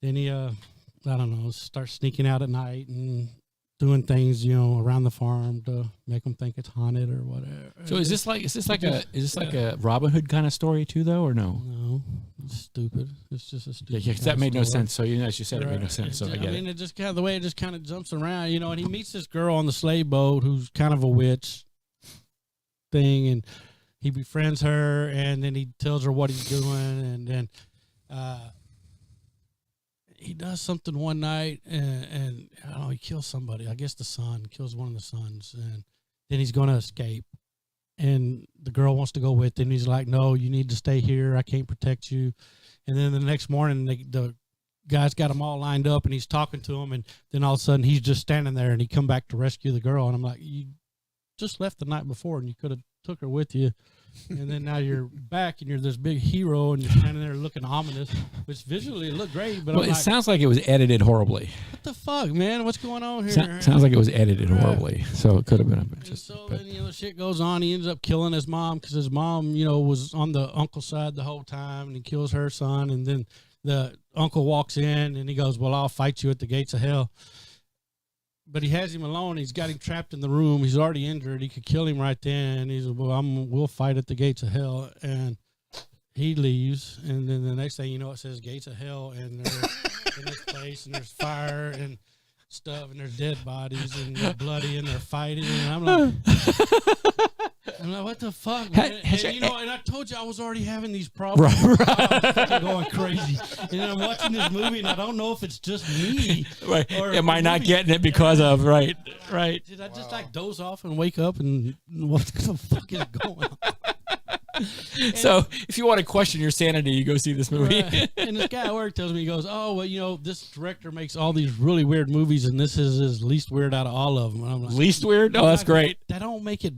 then he, I don't know, starts sneaking out at night and doing things, around the farm to make them think it's haunted or whatever. So is this like a Robin Hood kind of story too, though, or no? No, it's stupid. It's just a stupid. Yeah, that made no sense. So as you said, it made no sense. So I get it. It just kind of the way it just kind of jumps around, and he meets this girl on the slave boat who's kind of a witch thing, and he befriends her, and then he tells her what he's doing, and then he does something one night, and I don't know, he kills somebody. I guess the son kills one of the sons, and then he's going to escape. And the girl wants to go with him. He's like, "No, you need to stay here. I can't protect you." And then the next morning, the guy's got them all lined up, and he's talking to them, and then all of a sudden, he's just standing there, and he come back to rescue the girl. And I'm like, you just left the night before, and you could have took her with you. And then now you're back, and you're this big hero, and you're standing there looking ominous, which visually it looked great. But it sounds like it was edited horribly. What the fuck, man? What's going on here? Sounds like it was edited horribly. So it could have been then the shit goes on. He ends up killing his mom because his mom, was on the uncle's side the whole time, and he kills her son. And then the uncle walks in, and he goes, "Well, I'll fight you at the gates of hell." But he has him alone. He's got him trapped in the room. He's already injured. He could kill him right then. He's, "Well, we'll fight at the gates of hell." And he leaves. And then the next thing you know, it says gates of hell. And they're in this place. And there's fire and stuff. And there's dead bodies. And they're bloody. And they're fighting. And I'm like, I'm like, what the fuck, Ha- man? has And, your- and I told you I was already having these problems. Right, I was fucking going crazy. And I'm watching this movie, and I don't know if it's just me. Right. Or Am I the not movie- getting it because of right? Did I just like doze off and wake up and what the fuck is going on? So if you want to question your sanity, you go see this movie. Right. And this guy at work tells me, he goes, oh, well, this director makes all these really weird movies, and this is his least weird out of all of them. And I'm like, Least weird? Oh, that's great. That don't make it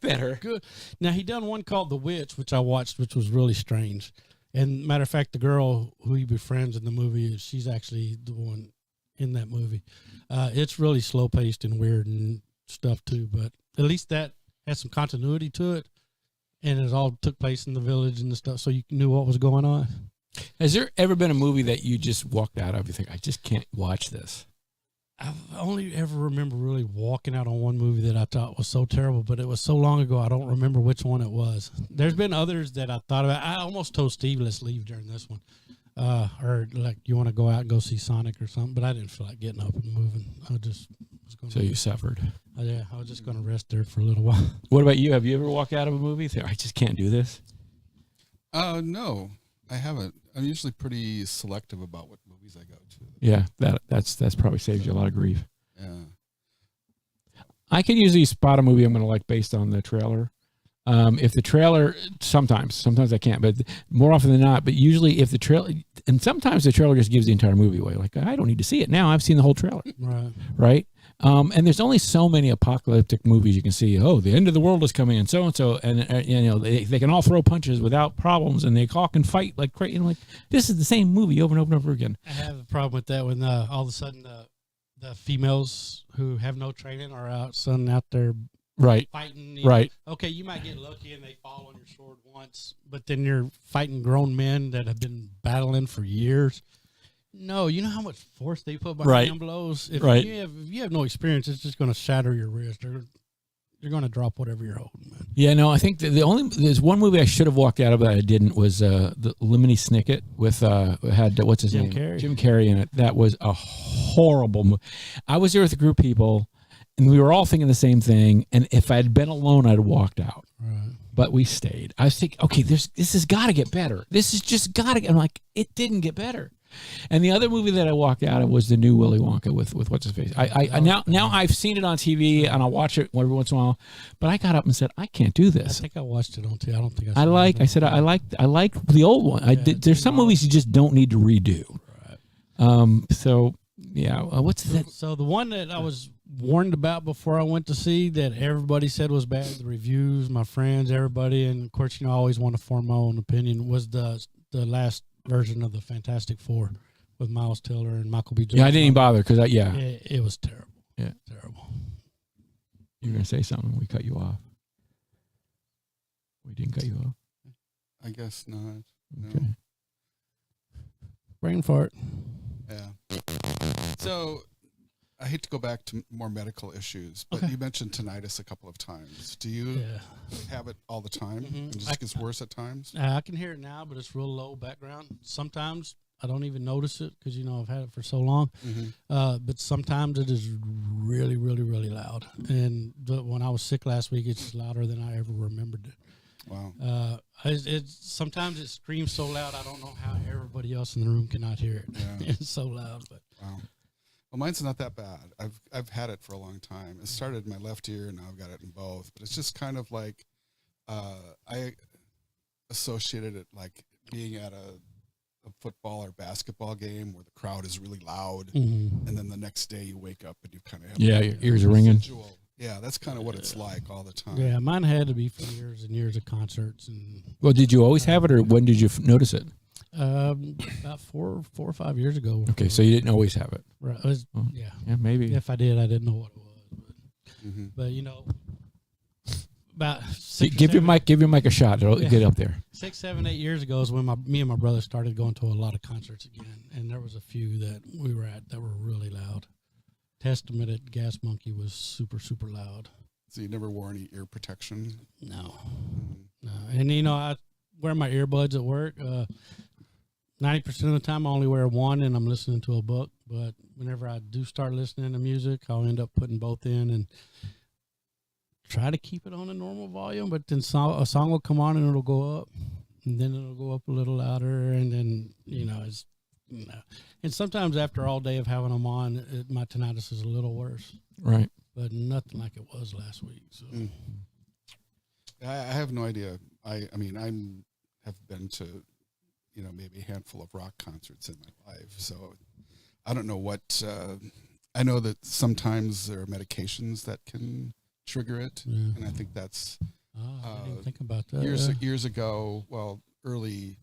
Better. good. Now, he done one called The Witch, which I watched, which was really strange. And matter of fact, the girl who he befriends in the movie, she's actually the one in that movie. It's really slow paced and weird and stuff too, but at least that has some continuity to it. And it all took place in the village and the stuff, so you knew what was going on. Has there ever been a movie that you just walked out of? You think, I just can't watch this? I've only ever remember really walking out on one movie that I thought was so terrible, but it was so long ago, I don't remember which one it was. There's been others that I thought about. I almost told Steve, let's leave during this one. Or like, you want to go out and go see Sonic or something, but I didn't feel like getting up and moving. I just was going So you suffered. yeah, I was just going to rest there for a little while. What about you? Have you ever walked out of a movie? Think, I just can't do this. No, I haven't. I'm usually pretty selective about what movies I go to. Yeah, that's probably saves you a lot of grief. Yeah. I can usually spot a movie I'm going to like based on the trailer. If the trailer, sometimes I can't, but more often than not, but usually if the trailer, and sometimes the trailer just gives the entire movie away. Like, I don't need to see it now. I've seen the whole trailer. Right. Right. And there's only so many apocalyptic movies you can see. Oh, the end of the world is coming, and so, and they can all throw punches without problems, and they all can fight like crazy. Like, this is the same movie over and over and over again. I have a problem with that when all of a sudden the females who have no training are out there Right. fighting. Right. Okay, you might get lucky and they fall on your sword once, but then you're fighting grown men that have been battling for years. No, you know how much force they put behind them blows? If you have no experience, it's just going to shatter your wrist. You're going to drop whatever you're holding, man. Yeah, no, I think there's one movie I should have walked out of that I didn't was the Lemony Snicket with had what's his name? Jim Carrey in it. That was a horrible movie. I was there with a group of people, and we were all thinking the same thing. And if I had been alone, I'd have walked out. Right. But we stayed. I was thinking, okay, this has got to get better. This has just got to get. I'm like, it didn't get better. And the other movie that I walked out of was the new Willy Wonka with what's his face. I now I've seen it on TV and I'll watch it every once in a while. But I got up and said, I can't do this. I think I watched it on TV. I don't think I like the old one. There's some movies you just don't need to redo. Right. So yeah. What's that? So the one that I was warned about before I went to see that everybody said was bad, the reviews, my friends, everybody, and of course, I always want to form my own opinion, was the last version of the Fantastic Four with Miles Teller and Michael B. Jordan. Yeah, I didn't even bother because it was terrible. Yeah, terrible. You were gonna say something? We cut you off. We didn't cut you off. I guess not. No. Okay. Brain fart. Yeah. So I hate to go back to more medical issues, but you mentioned tinnitus a couple of times. Do you have it all the time? Mm-hmm. It just gets worse at times? I can hear it now, but it's real low background. Sometimes I don't even notice it because, I've had it for so long. Mm-hmm. But sometimes it is really, really, really loud. And when I was sick last week, it's louder than I ever remembered it. Wow. Sometimes it screams so loud, I don't know how everybody else in the room cannot hear it. Yeah. It's so loud. But wow. Well, mine's not that bad. I've had it for a long time. It started in my left ear, and now I've got it in both. But it's just kind of like I associated it like being at a football or basketball game where the crowd is really loud, and then the next day you wake up and you kind of have your ears are ringing. Yeah, that's kind of what it's like all the time. Yeah, mine had to be for years and years of concerts. And well, did you always have it, or when did you notice it? About 4 or 5 years ago. Okay, so you didn't always have it. Right. Yeah. Yeah, maybe. If I did, I didn't know what it was. But about give your mic a shot. It'll get up there. 6, 7, 8 years ago is when me and my brother started going to a lot of concerts again, and there was a few that we were at that were really loud. Testament at Gas Monkey was super, super loud. So you never wore any ear protection? No. And I wear my earbuds at work. 90% of the time I only wear one and I'm listening to a book, but whenever I do start listening to music, I'll end up putting both in and try to keep it on a normal volume, but then a song will come on and it'll go up, and then it'll go up a little louder, and then it's and sometimes after all day of having them on, my tinnitus is a little worse, Right. but nothing like it was last week. So I have no idea. I mean, have been to, maybe a handful of rock concerts in my life. So I don't know what, I know that sometimes there are medications that can trigger it. Yeah. And I think that's, I didn't think about that. Years ago, well, early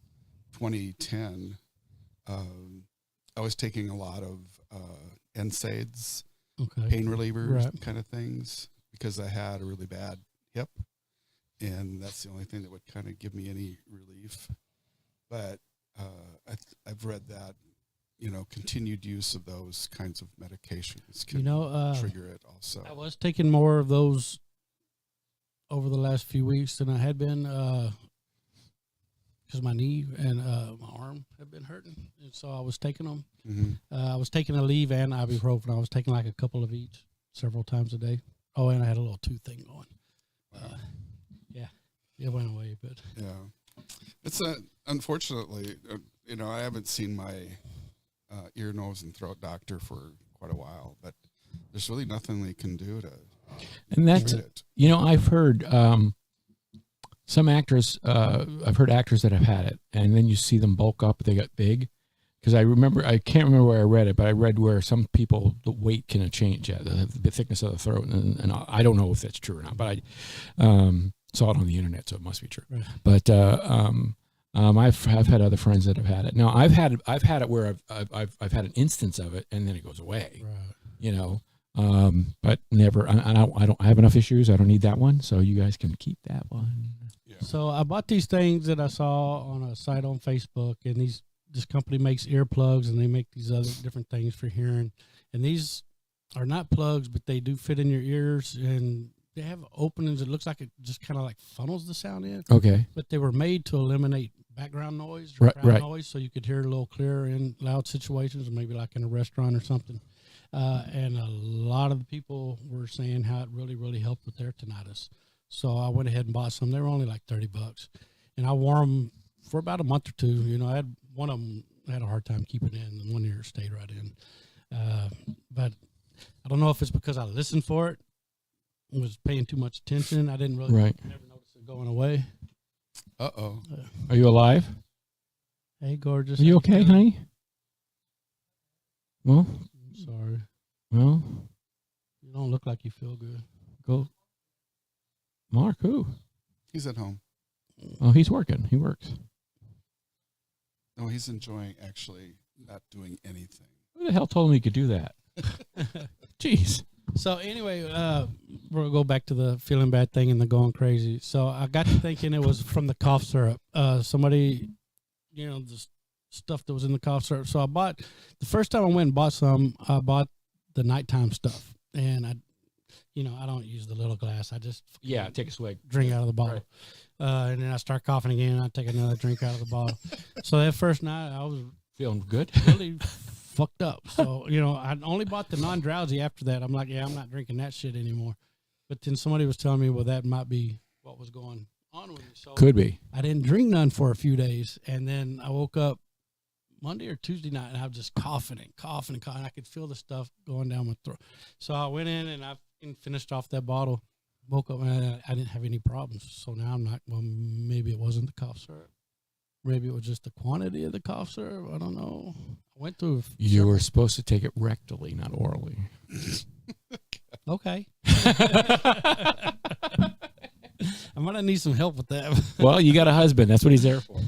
2010, I was taking a lot of NSAIDs, pain relievers, kind of things, because I had a really bad hip. And that's the only thing that would kind of give me any relief. But I've read that, continued use of those kinds of medications can trigger it also. I was taking more of those over the last few weeks than I had been because my knee and my arm have been hurting. And so I was taking them. Mm-hmm. I was taking Aleve and ibuprofen. I was taking like a couple of each several times a day. Oh, and I had a little tooth thing going. It went away, but it's unfortunately, I haven't seen my ear, nose, and throat doctor for quite a while, but there's really nothing they can do to. And that's it. I've heard some actors. I've heard actors that have had it, and then you see them bulk up. They got big. Because I can't remember where I read it, but I read where some people, the weight can change, the thickness of the throat, and I don't know if that's true or not, but I saw it on the internet, so it must be true. Right. But I've had other friends that have had it. Now I've had it where I've had an instance of it, and then it goes away. Right. But never. I have enough issues. I don't need that one, so you guys can keep that one. Yeah. So I bought these things that I saw on a site on Facebook, and this company makes earplugs, and they make these other different things for hearing. And these are not plugs, but they do fit in your ears, and they have openings. It looks like it just kind of like funnels the sound in. Okay. But they were made to eliminate background noise, background noise, so you could hear it a little clearer in loud situations, maybe like in a restaurant or something. And a lot of the people were saying how it really, really helped with their tinnitus. So I went ahead and bought some. They were only like $30, and I wore them for about a month or two. I had one of them. I had a hard time keeping it in, and one ear stayed right in. But I don't know if it's because I listened for it, was paying too much attention. I didn't really never notice it going away. Uh-oh. Are you alive? Hey, gorgeous. Are you okay, honey? Well, I'm sorry. Well, you don't look like you feel good. Go. Mark, who? He's at home. Oh, he's working. He works. No, he's enjoying actually not doing anything. Who the hell told him he could do that? Jeez. So anyway, we'll go back to the feeling bad thing and the going crazy. So I got to thinking it was from the cough syrup. Somebody, the stuff that was in the cough syrup. So I bought, the first time I went and bought some, I bought the nighttime stuff. And I don't use the little glass. I just take a swig, drink out of the bottle. Right. And then I start coughing again, and I take another drink out of the bottle. So that first night, I was feeling good, really fucked up. So, I only bought the non-drowsy after that. I'm like, I'm not drinking that shit anymore. But then somebody was telling me, well, that might be what was going on with me. So could be. I didn't drink none for a few days. And then I woke up Monday or Tuesday night, and I was just coughing. I could feel the stuff going down my throat. So I went in, and I finished off that bottle. Woke up, and I didn't have any problems. So now I'm not, well, maybe it wasn't the cough syrup. Maybe it was just the quantity of the cough syrup. I don't know. I went through. You were supposed to take it rectally, not orally. Okay. I'm going to need some help with that. Well, you got a husband. That's what he's there for.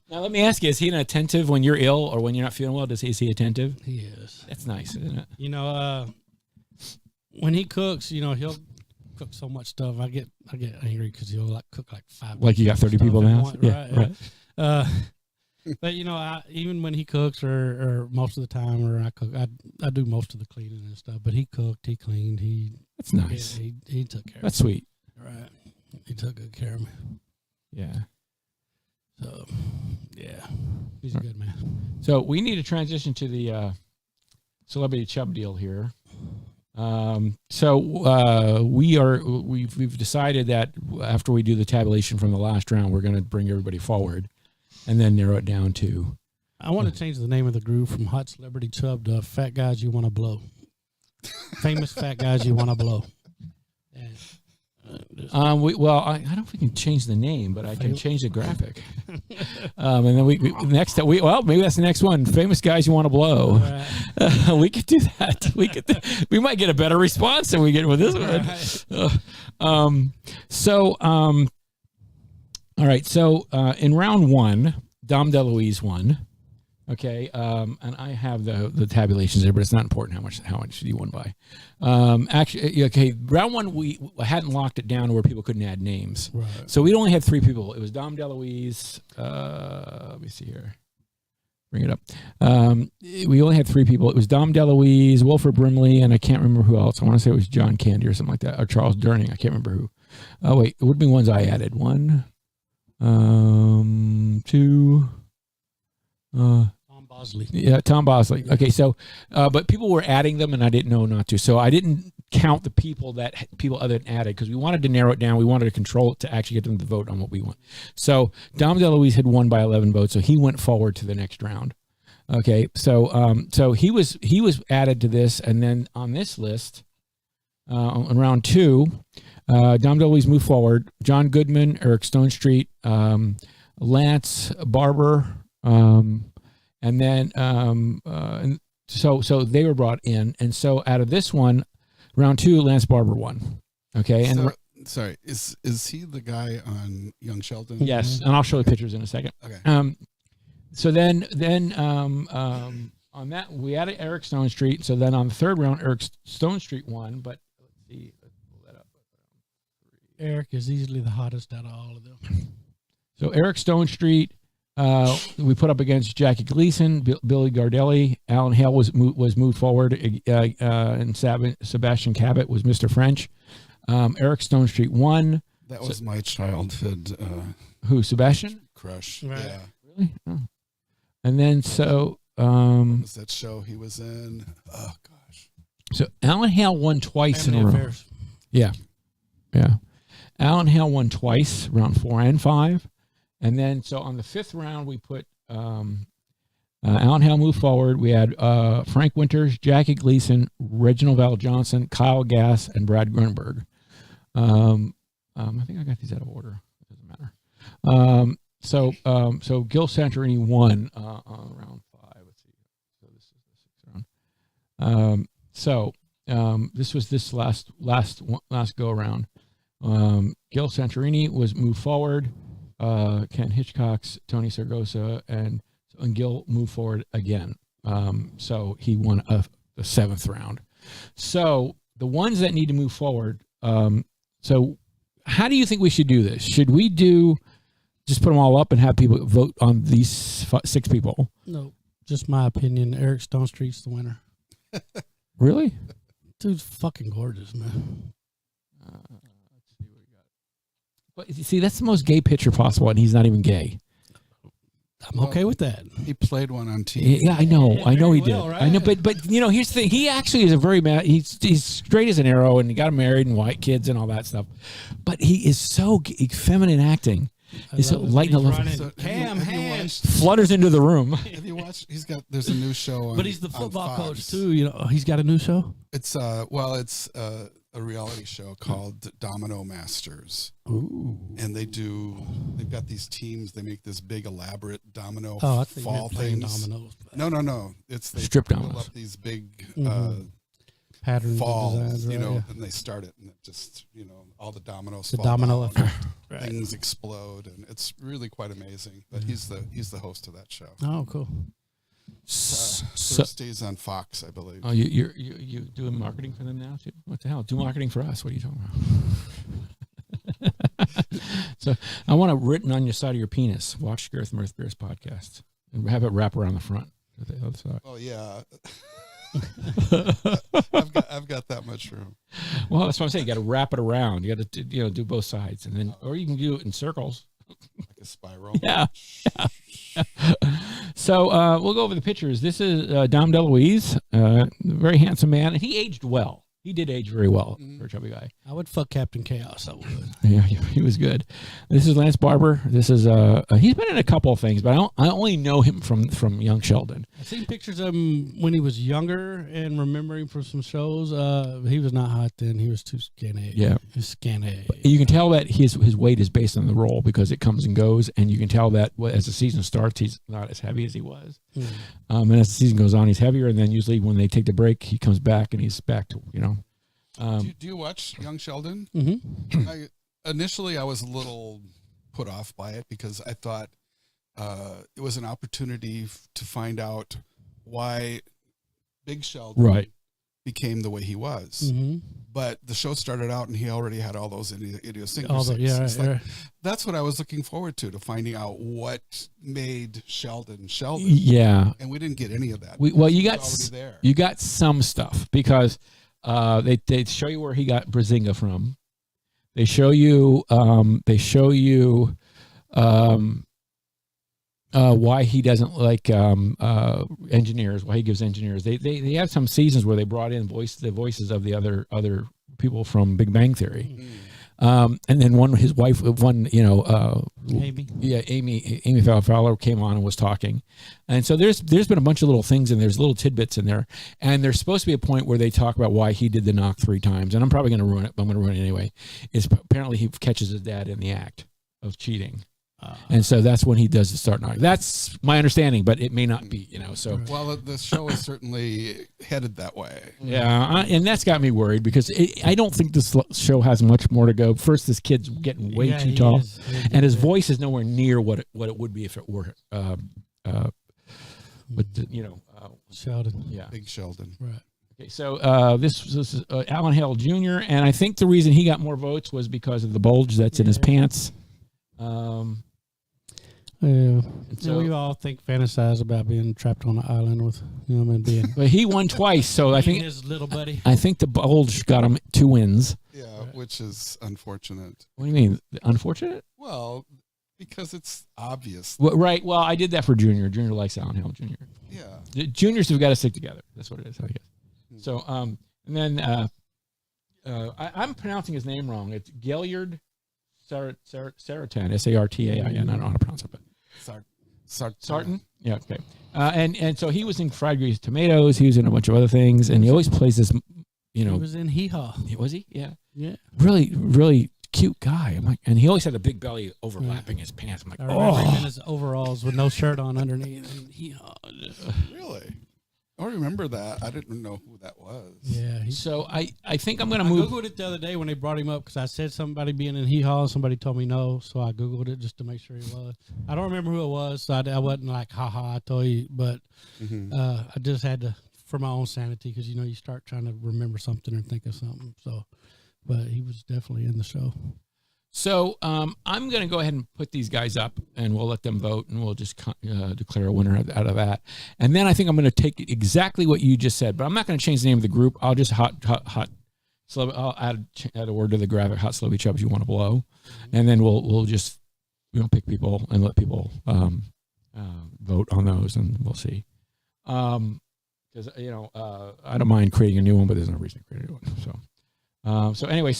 Now, let me ask you, is he an attentive when you're ill or when you're not feeling well? Is he attentive? He is. That's nice, isn't it? When he cooks, he'll cook so much stuff. I get angry because he'll cook like 5. Like you got 30 people now? Right. But even when he cooks or most of the time, or I cook, I do most of the cleaning and stuff. But he cooked, he cleaned, that's nice. He took care. That's of me. Sweet. Right. He took good care of me. Yeah. So, yeah, he's a good man. So we need to transition to the celebrity chub deal here. We've decided that after we do the tabulation from the last round, we're going to bring everybody forward, and then narrow it down to. I want to change the name of the group from Hot Celebrity Chub to Fat Guys You Want to Blow. Famous Fat Guys You Want to Blow. I don't know if we can change the name, but I can change the graphic. And then maybe that's the next one. Famous Guys You Want to Blow. Right. We could do that. We might get a better response than we get with this one. Right. All right. So in round one, Dom Deluise won. Okay, and I have the tabulations there, but it's not important how much you won by. Round one we hadn't locked it down to where people couldn't add names, right. So we only had 3 people. It was Dom DeLuise. Let me see here. Bring it up. We only had 3 people. It was Dom DeLuise, Wilford Brimley, and I can't remember who else. I want to say it was John Candy or something like that, or Charles Durning. I can't remember who. Oh wait, it would be ones I added. 1, 2. Tom Bosley. Yeah, Tom Bosley. Okay, so, but people were adding them, and I didn't know not to. So I didn't count the people other than added because we wanted to narrow it down. We wanted to control it to actually get them to vote on what we want. So Dom DeLuise had won by 11 votes, so he went forward to the next round. Okay, so he was added to this, and then on this list, on round 2, Dom DeLuise moved forward. John Goodman, Eric Stonestreet, Lance Barber. And then, so they were brought in, and so out of this one, round 2, Lance Barber won. Okay, and sorry, is he the guy on Young Sheldon? Yes, and I'll show the pictures in a second. Okay. So then on that we added Eric Stonestreet. So then on the 3rd round, Eric Stonestreet won. But let's see, let's pull that up. Eric is easily the hottest out of all of them. So Eric Stonestreet. We put up against Jackie Gleason, Billy Gardelli, Alan Hale was moved forward, and Sebastian Cabot was Mr. French. Eric Stonestreet won. That was my childhood. Who, Sebastian? Crush. Right. Yeah. Really? Oh. And then what was that show he was in? Oh gosh. So Alan Hale won twice in a row. Affairs. Yeah. Alan Hale won twice, round 4 and 5. And then, so on the 5th round, we put Alan Hale moved forward. We had Frank Winters, Jackie Gleason, Reginald Val Johnson, Kyle Gass, and Brad Grunberg. I think I got these out of order. It doesn't matter. So Gil Santorini won on round 5. Let's see. So this is the 6th round. This was this last go around. Gil Santorini was moved forward. Ken Hitchcock's, Tony Sargosa, and Gil moved forward again. So he won the 7th round. So the ones that need to move forward. So how do you think we should do this? Should we just put them all up and have people vote on these 6 people? No, just my opinion. Eric Stonestreet's the winner. Really? Dude's fucking gorgeous, man. But you see, that's the most gay picture possible, and he's not even gay. I'm okay with that. He played one on TV. Yeah, I know he did. Right? I know, but here's the thing. He actually is a very he's straight as an arrow, and he got married and white kids and all that stuff. But he is so feminine acting. He's so light and love. Cam hands flutters into the room. Have you watched? There's a new show on. But he's the football coach too. He's got a new show. It's a reality show called Domino Masters. Ooh. And they've got these teams. They make this big elaborate domino fall things. Dominoes. No. They strip build dominoes. up these big patterns, falls, designs, right, and they start it, and it just, all the dominoes the fall domino down, effect. Right. things explode, and it's really quite amazing. But he's the host of that show. Oh, cool. Thursdays on Fox, I believe. Oh, you doing marketing for them now too? What the hell? Do marketing for us? What are you talking about? So I want it written on your side of your penis. Watch Girth, Mirth, Bears podcast, and have it wrap around the front. The other side. Oh yeah. I've got that much room. Well, that's what I'm saying. You got to wrap it around. You got to do both sides, and then, or you can do it in circles, like a spiral. Yeah. So we'll go over the pictures. This is Dom DeLuise, very handsome man, and he aged well. He did age very well for a chubby guy. I would fuck Captain Chaos. I would. Yeah, he was good. This is Lance Barber. This is he's been in a couple of things, but I only know him from Young Sheldon. I've seen pictures of him when he was younger and remembering from some shows. He was not hot then. He was too skinny. Yeah. He was skinny. You can tell that his weight is based on the role because it comes and goes, and you can tell that as the season starts, he's not as heavy as he was. And as the season goes on, he's heavier, and then usually when they take the break, he comes back and he's back to, Do you watch Young Sheldon? Mm-hmm. Initially, I was a little put off by it because I thought it was an opportunity to find out why Big Sheldon became the way he was. Mm-hmm. But the show started out and he already had all those idiosyncrasies. That's what I was looking forward to finding out what made Sheldon Sheldon. Yeah. And we didn't get any of that. You got some stuff because they show you where he got Brazinga from. They show you why he doesn't like engineers, why he gives engineers. They have some seasons where they brought in the voices of the other people from Big Bang Theory. And then Amy Fowler came on and was talking. And so there's been a bunch of little things and there's little tidbits in there. And there's supposed to be a point where they talk about why he did the knock 3 times. And I'm probably going to ruin it, but I'm going to ruin it anyway. Is apparently he catches his dad in the act of cheating. And so that's when he does the start knock. That's my understanding, but it may not be, So well, the show is certainly headed that way. Yeah, and that's got me worried because I don't think this show has much more to go. First, this kid's getting way too tall, and his voice is nowhere near what it would be if it were. Sheldon. Yeah, Big Sheldon. Right. Okay, so this is Alan Hale Jr., and I think the reason he got more votes was because of the bulge that's in his pants. So we all fantasize about being trapped on an island with him and being. But he won twice, so I think his little buddy. I think the bulge got him 2 wins. Yeah, which is unfortunate. What do you mean, unfortunate? Well, because it's obvious. Well, right. Well, I did that for Junior. Junior likes Alan Hale Jr. Yeah. The juniors have got to stick together. That's what it is, I guess. So, and then I'm pronouncing his name wrong. It's Gaillard Sartain, Sartain. I don't know how to pronounce it, but Sartain. Yeah, okay. And so he was in Fried Greased Tomatoes. He was in a bunch of other things, and he always plays this. He was in Hee Haw. Was he? Yeah. Yeah. Really, really cute guy. I'm like, and he always had a big belly overlapping his pants. I'm like, I remember him in his overalls with no shirt on underneath. And Hee Haw. Really? I remember that. I didn't know who that was. Yeah. So I think I'm going to move. I Googled it the other day when they brought him up because I said somebody being in Hee Haw and somebody told me no. So I Googled it just to make sure he was. I don't remember who it was. So I wasn't like, haha, I told you. But I just had to, for my own sanity, because, you start trying to remember something or think of something. So, but he was definitely in the show. So I'm going to go ahead and put these guys up, and we'll let them vote, and we'll just declare a winner out of that. And then I think I'm going to take exactly what you just said, but I'm not going to change the name of the group. I'll just I'll add a word to the graphic, hot slobby chubs you want to blow, and then we'll just pick people and let people vote on those, and we'll see. Because I don't mind creating a new one, but there's no reason to create a new one. So anyway,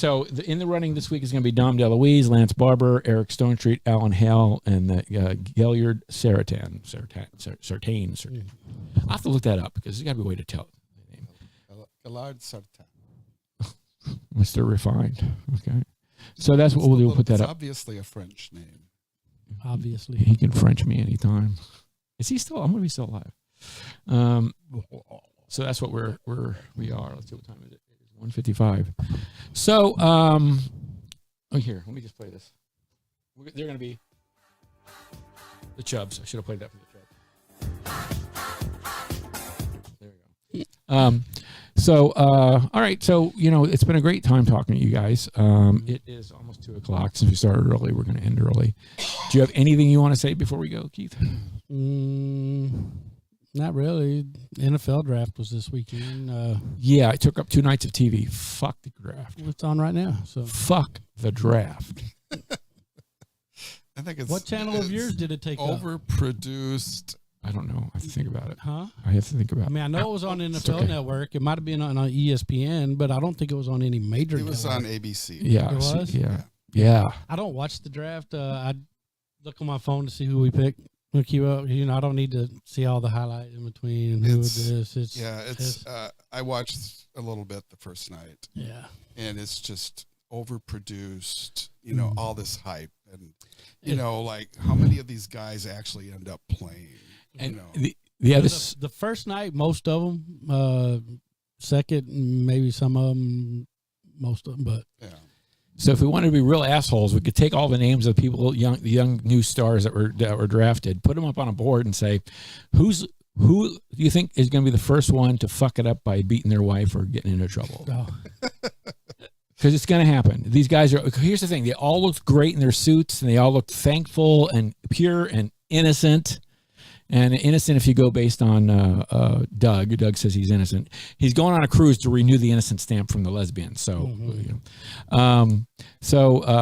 in the running this week is going to be Dom Deluise, Lance Barber, Eric Stonestreet, Alan Hale, and Gaillard Sartain. I'll have to look that up because there's got to be a way to tell the name. Gaillard Sartain. Mr. Refined. Okay. So that's what we'll do. We'll put that up. Obviously a French name. Obviously. He can French me anytime. Is he still? I'm going to be still alive. So that's what we are. Let's see what time is it. 1:55. So, here, let me just play this. They're going to be the Chubs. I should have played that for the Chubs. There we go. All right. So, it's been a great time talking to you guys. It is almost 2:00. Since we started early, we're going to end early. Do you have anything you want to say before we go, Keith? Not really. NFL draft was this weekend. Yeah, I took up 2 nights of TV. Fuck the draft. It's on right now. So fuck the draft. I think it's what channel of yours did it take overproduced I don't know. I have to think about it. Huh? I have to think about it. I mean, I know it was on NFL okay. Network. It might have been on ESPN, but I don't think it was on any major. It was network. on ABC. Yeah. It was? Yeah. I don't watch the draft. I look on my phone to see who we pick. Look you up. You know, I don't need to see all the highlight in between and who it is. I watched a little bit the first night. Yeah. And it's just overproduced, all this hype. And, like how many of these guys actually end up playing? And the first night, most of them, second, maybe some of them, most of them, but. Yeah. So if we wanted to be real assholes, we could take all the names of people, the young new stars that were drafted, put them up on a board and say, who do you think is going to be the first one to fuck it up by beating their wife or getting into trouble? Because it's going to happen. These guys here's the thing. They all looked great in their suits and they all looked thankful and pure and innocent. And innocent, if you go based on Doug says he's innocent. He's going on a cruise to renew the innocent stamp from the lesbians. So, Poor Sam.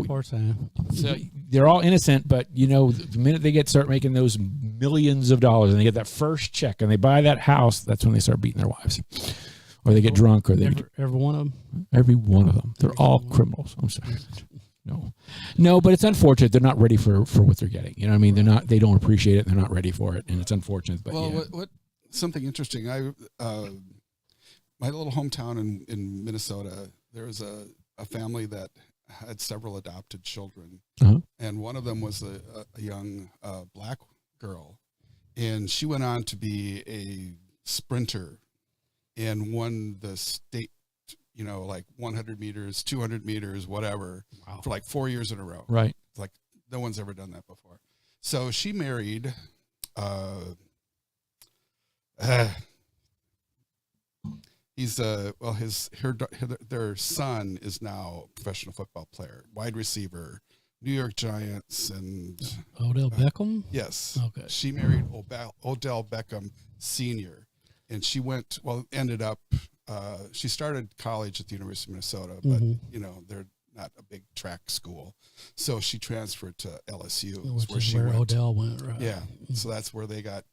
Poor Sam. So they're all innocent, but the minute they start making those millions of dollars and they get that first check and they buy that house, that's when they start beating their wives, or they get drunk, or they every one of them. Every one of them. They're all criminals. I'm sorry. No, but it's unfortunate. They're not ready for what they're getting. You know what I mean? They don't appreciate it. And they're not ready for it. And it's unfortunate. But what something interesting. My little hometown in Minnesota, there was a family that had several adopted children. Uh-huh. And one of them was a young black girl. And she went on to be a sprinter and won the state, like 100 meters, 200 meters, whatever, for like 4 years in a row. Right. It's like no one's ever done that before. So she married, their son is now a professional football player, wide receiver, New York Giants, and Odell Beckham. Yes. Okay. She married Odell Beckham Sr. and she ended up. She started college at the University of Minnesota, but they're not a big track school, so she transferred to LSU, which is where Odell went. Right. Yeah, so that's where they got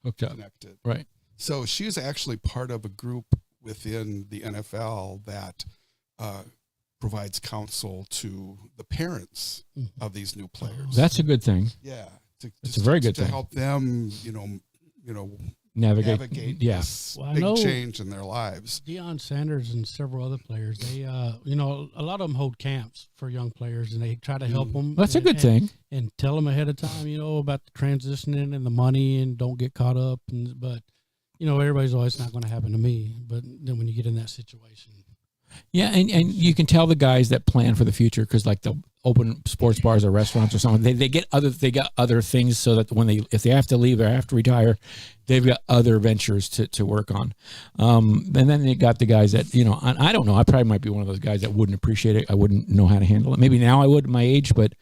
hooked up. Connected. Right. So she was actually part of a group within the NFL that provides counsel to the parents of these new players. That's a good thing. Yeah, it's a very good thing to help them. Navigate this big change in their lives. Deion Sanders and several other players, they, a lot of them hold camps for young players, and they try to help them. That's a good thing. And tell them ahead of time, about the transitioning and the money, and don't get caught up. But everybody's always not going to happen to me. But then when you get in that situation. Yeah, and you can tell the guys that plan for the future, because like they'll open sports bars or restaurants or something. They got other things, so that if they have to leave or have to retire, they've got other ventures to work on. And then they got the guys that I don't know. I probably might be one of those guys that wouldn't appreciate it. I wouldn't know how to handle it. Maybe now I would at my age, but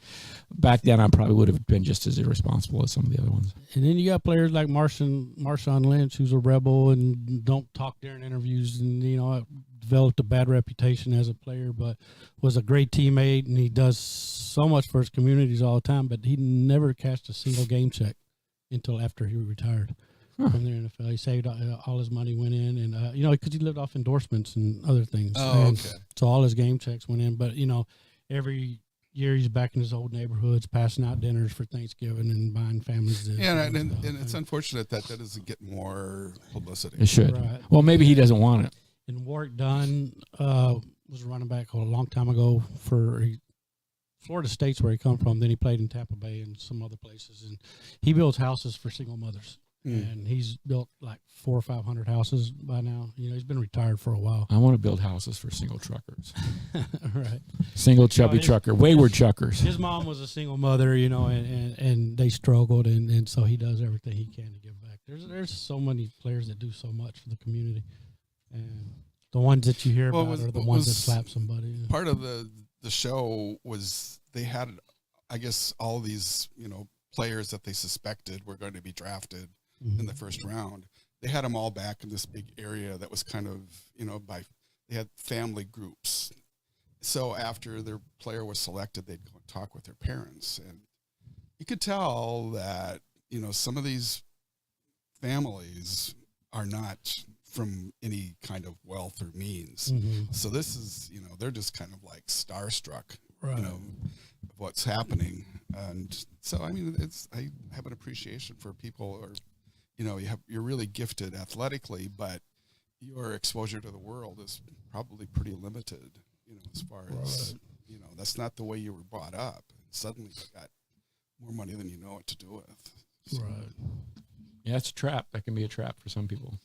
back then I probably would have been just as irresponsible as some of the other ones. And then you got players like Marshawn Lynch, who's a rebel and don't talk during interviews, and developed a bad reputation as a player, but was a great teammate, and he does so much for his communities all the time. But he never cashed a single game check until after he retired from the NFL. He saved all his money, went in, and because he lived off endorsements and other things. Oh, okay. So all his game checks went in, but every year he's back in his old neighborhoods, passing out dinners for Thanksgiving and buying families. And it's unfortunate that doesn't get more publicity. It should. Right. Well, maybe he doesn't want it. And Warwick Dunn was a running back a long time ago for Florida State's where he come from. Then he played in Tampa Bay and some other places. And he builds houses for single mothers. And he's built like 400 or 500 houses by now. He's been retired for a while. I want to build houses for single truckers. Right. Single chubby trucker, wayward truckers. His mom was a single mother, and they struggled, and so he does everything he can to give back. There's so many players that do so much for the community. And the ones that you hear about are the ones that slap somebody. Part of the show was they had, I guess, all these, players that they suspected were going to be drafted in the first round. They had them all back in this big area that was kind of, they had family groups. So after their player was selected, they'd go talk with their parents. And you could tell that, you know, some of these families are not from any kind of wealth or means. So this is, you know, they're just kind of like starstruck, you know, of what's happening. And so, I mean, I have an appreciation for people who are, you know, you're really gifted athletically, but your exposure to the world is probably pretty limited, you know, as far as, you know, that's not the way you were brought up. And suddenly you got more money than you know what to do with. So, Yeah, it's a trap. That can be a trap for some people.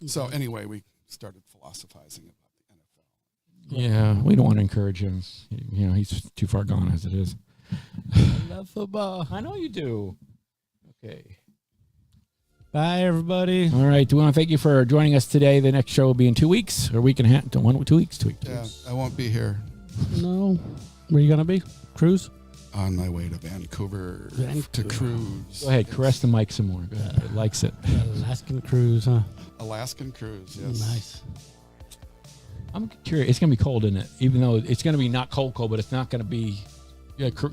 So anyway, we started philosophizing about the NFL. Yeah, we don't want to encourage him. You know, he's too far gone as it is. I love football. I know you do. Okay. Bye, everybody. All right. We want to thank you for joining us today. The next show will be in 2 weeks, or a week and a half. 2 weeks. 2 weeks. Yeah, I won't be here. No. Where you going to be? Cruise? On my way to Vancouver to cruise. Go ahead. Caress the mic some more. Go ahead. It likes it. Alaskan cruise, huh? Alaskan cruise, yes. Nice. I'm curious. It's going to be cold, isn't it? Even though it's going to be not cold, but it's not going to be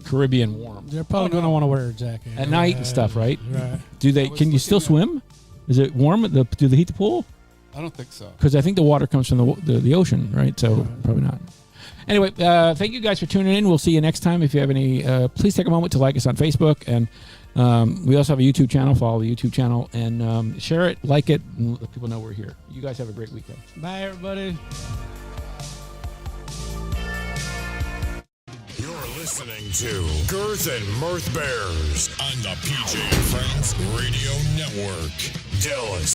Caribbean warm. They're probably going to want to wear a jacket. At night and stuff, right? Right. Do they? Can you still swim? Is it warm? Do they heat the pool? I don't think so. Because I think the water comes from the ocean, right? So probably not. Anyway, thank you guys for tuning in. We'll see you next time. If you have any, please take a moment to like us on Facebook. And we also have a YouTube channel. Follow the YouTube channel and share it, like it, and let people know we're here. You guys have a great weekend. Bye, everybody. You're listening to Girth and Mirth Bears on the PJ and Friends Radio Network. Dallas,